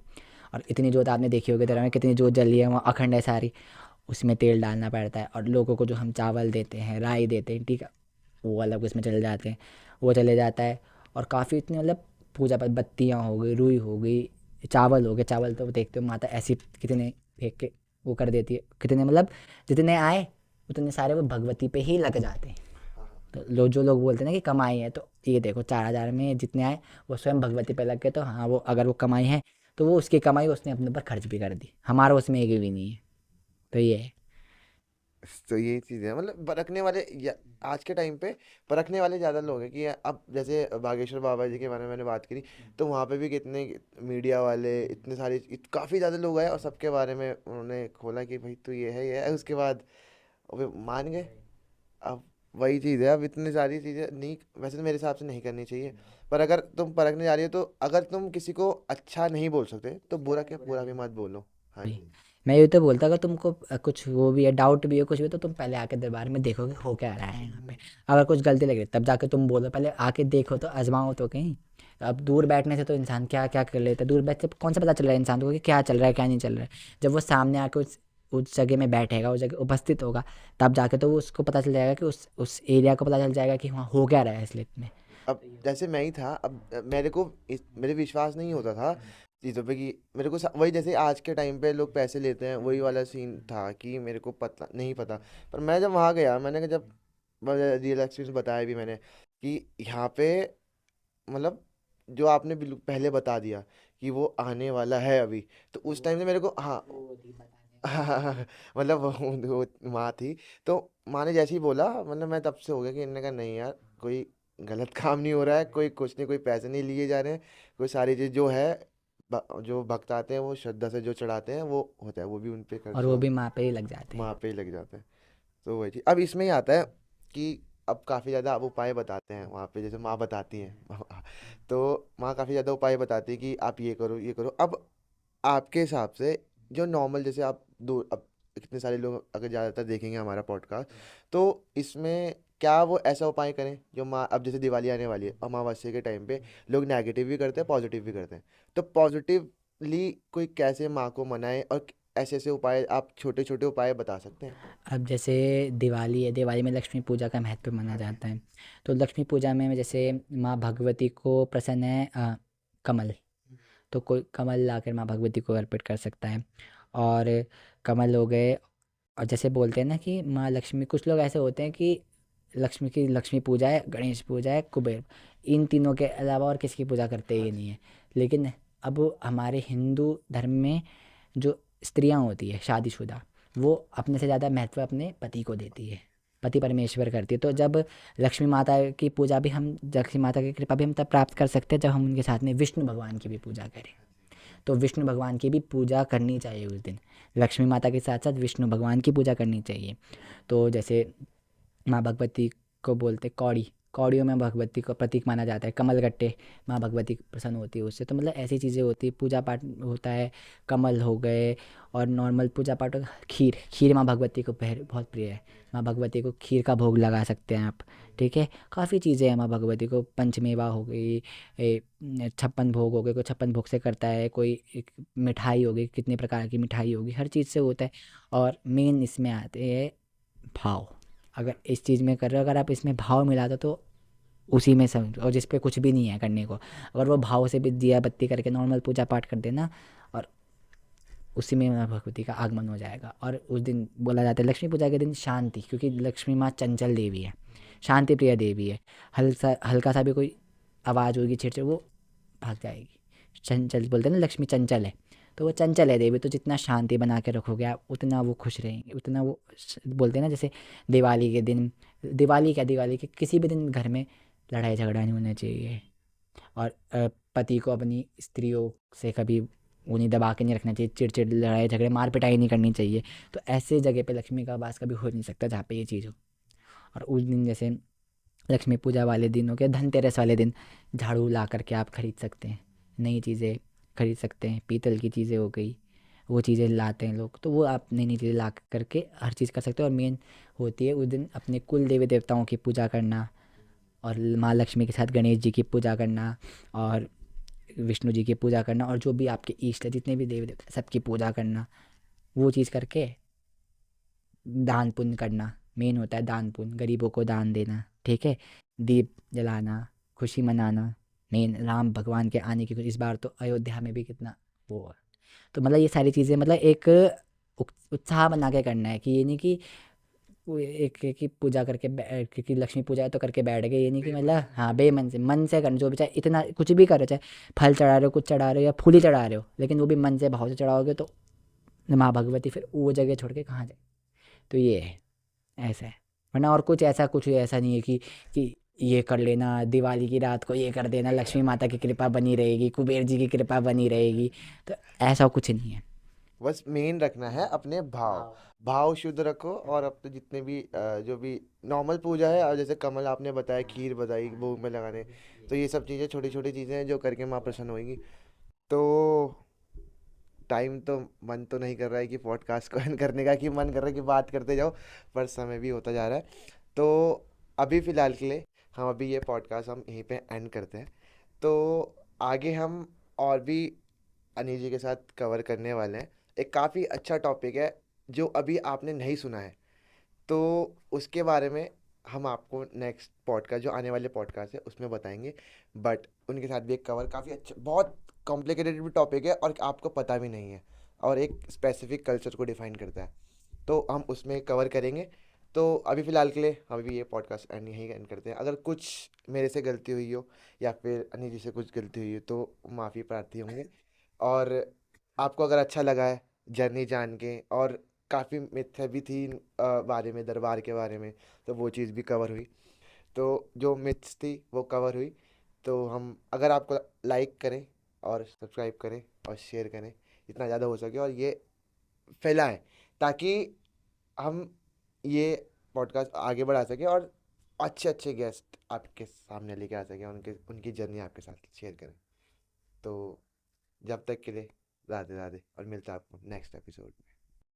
और इतनी जोत आपने देखी होगी दरबार में, कितनी जोत जल रही है वहाँ, अखंड है सारी, उसमें तेल डालना पड़ता है। और लोगों को जो हम चावल देते हैं, राई देते हैं, ठीक है, वो अलग उसमें चले जाते हैं, वो चले जाता है। और काफ़ी इतने मतलब पूजा पर बत्तियाँ हो गई, रुई हो गई, चावल हो गए। चावल तो देखते हो माता ऐसी कितने फेंक के वो कर देती है, कितने मतलब जितने आए उतने सारे वो भगवती पे ही लग जाते हैं। तो जो लोग बोलते हैं ना कि कमाई है, तो ये देखो 4,000 में जितने आए वो स्वयं भगवती पे लग गए। तो हाँ, वो अगर वो कमाई है तो वो उसकी कमाई उसने अपने ऊपर खर्च भी कर दी, हमारा उसमें एक भी नहीं है। तो ये है। तो ये चीज़ है, मतलब परखने वाले आज के टाइम पे परखने वाले ज़्यादा लोग हैं कि अब जैसे बागेश्वर बाबा जी के बारे में मैंने बात करी, तो वहाँ पे भी कितने मीडिया वाले इतने सारे काफ़ी ज़्यादा लोग आए और सबके बारे में उन्होंने खोला कि भाई तू ये है, उसके बाद वे मान गए। अब वही चीज़ है, अब इतनी सारी चीज़ें नहीं, वैसे तो मेरे हिसाब से नहीं करनी चाहिए। पर अगर तुम परखने जा रही हो तो अगर तुम किसी को अच्छा नहीं बोल सकते तो बुरा क्या, बुरा भी मत बोलो। हाँ भाई जी। मैं ये तो बोलता, अगर तुमको कुछ वो भी है, डाउट भी है, कुछ भी है, तो तुम पहले आके दरबार में देखो कि हो क्या रहा है यहाँ पे। अगर कुछ गलती लग रही है तब जाके तुम बोलो, पहले आके देखो तो आजमाओ तो कहीं। अब दूर बैठने से तो इंसान क्या क्या कर लेता है, दूर बैठ से कौन सा पता चल रहा है इंसान को कि क्या चल रहा है क्या नहीं चल रहा है। जब वो सामने आके उस जगह में बैठेगा, उस जगह उपस्थित होगा, तब जाके तो वो उसको पता चल जाएगा कि उस एरिया को पता चल जाएगा कि वहाँ हो क्या रहा है असलियत में। अब जैसे मैं ही था, अब मेरे को मेरे विश्वास नहीं होता था चीज़ों पे कि मेरे को वही जैसे आज के टाइम पे लोग पैसे लेते हैं, वही वाला सीन था कि मेरे को पता नहीं पता। पर मैं जब वहाँ गया, मैंने कहा जब रियल एक्सपीरियंस बताया भी मैंने कि यहाँ पे मतलब जो आपने पहले बता दिया कि वो आने वाला है अभी, तो उस टाइम से मेरे को हाँ मतलब वो माँ थी, तो माँ ने जैसे ही बोला, मतलब मैं तब से हो गया कि इन्होंने कहा नहीं यार, कोई गलत काम नहीं हो रहा है, कोई कुछ नहीं, कोई पैसे नहीं लिए जा रहे हैं, कोई सारी चीज़ जो है जो भक्त आते हैं वो श्रद्धा से जो चढ़ाते हैं वो होता है, वो भी उन पे और खर्च वो हुआ, भी माँ पे ही लग जाते हैं। वहाँ पे ही लग जाता है। तो वही चीज़ अब इसमें ही आता है कि अब काफ़ी ज़्यादा अब उपाय बताते हैं वहाँ पे, जैसे माँ बताती हैं तो माँ काफ़ी ज़्यादा उपाय बताती है कि आप ये करो ये करो। अब आपके हिसाब से जो नॉर्मल, जैसे आप दो अब इतने सारे लोग अगर ज़्यादातर देखेंगे हमारा पॉडकास्ट, तो इसमें क्या वो ऐसा उपाय करें जो माँ, अब जैसे दिवाली आने वाली है, अमावस्या के टाइम पे लोग नेगेटिव भी करते हैं पॉजिटिव भी करते हैं, तो पॉजिटिवली कोई कैसे माँ को मनाए, और ऐसे ऐसे उपाय आप छोटे छोटे उपाय बता सकते हैं। अब जैसे दिवाली है, दिवाली में लक्ष्मी पूजा का महत्व माना जाता है। तो लक्ष्मी पूजा में जैसे माँ भगवती को प्रसन्न है कमल, तो कोई कमल लाकर माँ भगवती को अर्पित कर सकता है। और कमल हो गए। और जैसे बोलते हैं ना कि माँ लक्ष्मी, कुछ लोग ऐसे होते हैं कि लक्ष्मी की लक्ष्मी पूजा है, गणेश पूजा है, कुबेर, इन तीनों के अलावा और किसी की पूजा करते ही नहीं है। लेकिन अब हमारे हिंदू धर्म में जो स्त्रियां होती है शादीशुदा, वो अपने से ज़्यादा महत्व अपने पति को देती है, पति परमेश्वर करती है। तो जब लक्ष्मी माता की पूजा भी हम, लक्ष्मी माता की कृपा भी हम तब प्राप्त कर सकते हैं जब हम उनके साथ में विष्णु भगवान की भी पूजा करें। तो विष्णु भगवान की भी पूजा करनी चाहिए उस दिन, लक्ष्मी माता के साथ साथ विष्णु भगवान की पूजा करनी चाहिए। तो जैसे माँ भगवती को बोलते कौड़ी, कौड़ियों में भगवती को प्रतीक माना जाता है, कमलगट्टे, माँ भगवती प्रसन्न होती है उससे। तो मतलब ऐसी चीज़ें होती है, पूजा पाठ होता है, कमल हो गए। और नॉर्मल पूजा पाठ हो, खीर, खीर माँ भगवती को बहुत प्रिय है। माँ भगवती को खीर का भोग लगा सकते हैं आप। ठीक है, काफ़ी चीज़ें हैं माँ भगवती को, पंचमेवा हो गई, 56 भोग हो गए, कोई 56 भोग से करता है, कोई एक मिठाई हो गई, कितने प्रकार की मिठाई होगी, हर चीज़ से होता है। और मेन इसमें आते हैं भाव। अगर इस चीज़ में कर रहे हो, अगर आप इसमें भाव मिला दो तो उसी में समझ, और जिस पे कुछ भी नहीं है करने को, अगर वो भाव से भी दिया बत्ती करके नॉर्मल पूजा पाठ कर देना, और उसी में माँ भगवती का आगमन हो जाएगा। और उस दिन बोला जाता है लक्ष्मी पूजा के दिन शांति, क्योंकि लक्ष्मी माँ चंचल देवी है, शांति प्रिय देवी है। हल्का हल्का सा भी कोई आवाज़ होगी छिड़छिड़, वो भाग जाएगी। चंचल बोलते हैं ना, लक्ष्मी चंचल है, तो वो चंचल है देवी। तो जितना शांति बना के रखोगे आप, उतना वो खुश रहेंगे, उतना वो बोलते हैं ना, जैसे दिवाली के दिन, दिवाली क्या, दिवाली के किसी भी दिन घर में लड़ाई झगड़ा नहीं होना चाहिए। और पति को अपनी स्त्रियों से कभी उन्हें दबा के नहीं रखना चाहिए, चिड़चिड़ लड़ाई झगड़े मार पिटाई नहीं करनी चाहिए। तो ऐसे जगह पे लक्ष्मी का वास कभी हो नहीं सकता जहाँ पे ये चीज़ हो। और उस दिन जैसे लक्ष्मी पूजा वाले दिन हो गया, धनतेरस वाले दिन झाड़ू ला करके आप खरीद सकते हैं, नई चीज़ें खरीद सकते हैं, पीतल की चीज़ें हो गई, वो चीज़ें लाते हैं लोग, तो वो आप नई नई चीज़ें ला करके हर चीज़ कर सकते हो। और मेन होती है उस दिन अपने कुल देवी देवताओं की पूजा करना, और माँ लक्ष्मी के साथ गणेश जी की पूजा करना, और विष्णु जी की पूजा करना, और जो भी आपके इष्ट है जितने भी देवी देवता सबकी पूजा करना। वो चीज़ करके दान पुण्य करना, मेन होता है दान पुण्य, गरीबों को दान देना। ठीक है, दीप जलाना, खुशी मनाना, मेन राम भगवान के आने की इस बार तो अयोध्या में भी कितना वो है। तो मतलब ये सारी चीज़ें मतलब एक उत्साह बना के करना है कि ये नहीं कि वो एक की पूजा करके क्योंकि लक्ष्मी पूजा है तो करके बैठ गए, ये नहीं कि मतलब हाँ बेमन से मन से करना, जो भी चाहे इतना कुछ भी करो, चाहे फल चढ़ा रहे हो, कुछ चढ़ा रहे हो या फूल ही चढ़ा रहे हो, लेकिन वो भी मन से भाव से चढ़ाओगे तो माँ भगवती फिर वो जगह छोड़ के कहाँ जाए। तो ये है, ऐसा है। वरना और कुछ ऐसा कुछ ऐसा नहीं है कि ये कर लेना दिवाली की रात को, ये कर देना लक्ष्मी माता की कृपा बनी रहेगी, कुबेर जी की कृपा बनी रहेगी, तो ऐसा कुछ नहीं है। बस मेन रखना है अपने भाव। भाव। भाव शुद्ध रखो और अपने जितने भी जो भी नॉर्मल पूजा है, और जैसे कमल आपने बताया, खीर बताई भोग में लगाने, तो ये सब चीज़ें छोटी छोटी चीज़ें हैं जो करके माँ प्रसन्न होएगी। तो टाइम तो मन तो नहीं कर रहा है कि पॉडकास्ट को एंड करने का, कि मन कर रहा है कि बात करते जाओ, पर समय भी होता जा रहा है। तो अभी फ़िलहाल के लिए हम अभी ये पॉडकास्ट हम यहीं पे एंड करते हैं। तो आगे हम और भी अनिल जी के साथ कवर करने वाले हैं। एक काफ़ी अच्छा टॉपिक है जो अभी आपने नहीं सुना है, तो उसके बारे में हम आपको नेक्स्ट पॉडकास्ट, जो आने वाले पॉडकास्ट है उसमें बताएंगे। बट उनके साथ भी एक कवर काफ़ी अच्छा, बहुत कॉम्प्लिकेटेड भी टॉपिक है और आपको पता भी नहीं है, और एक स्पेसिफिक कल्चर को डिफाइन करता है, तो हम उसमें कवर करेंगे। तो अभी फ़िलहाल के लिए हम भी ये पॉडकास्ट एंड यहीं एंड करते हैं। अगर कुछ मेरे से गलती हुई हो या फिर अनिल जी से कुछ गलती हुई हो तो माफ़ी प्रार्थी होंगे। और आपको अगर अच्छा लगा है जर्नी जान के, और काफ़ी मिथ भी थी बारे में, दरबार के बारे में, तो वो चीज़ भी कवर हुई। तो जो मिथ्स थी वो कवर हुई। तो हम, अगर आपको, लाइक करें और सब्सक्राइब करें और शेयर करें जितना ज़्यादा हो सके, और ये फैलाएं, ताकि हम ये पॉडकास्ट आगे बढ़ा सकें और अच्छे अच्छे गेस्ट आपके सामने लेके आ सकें, उनके उनकी जर्नी आपके साथ शेयर करें। तो जब तक के लिए राधे राधे, और मिलता है आपको नेक्स्ट एपिसोड में।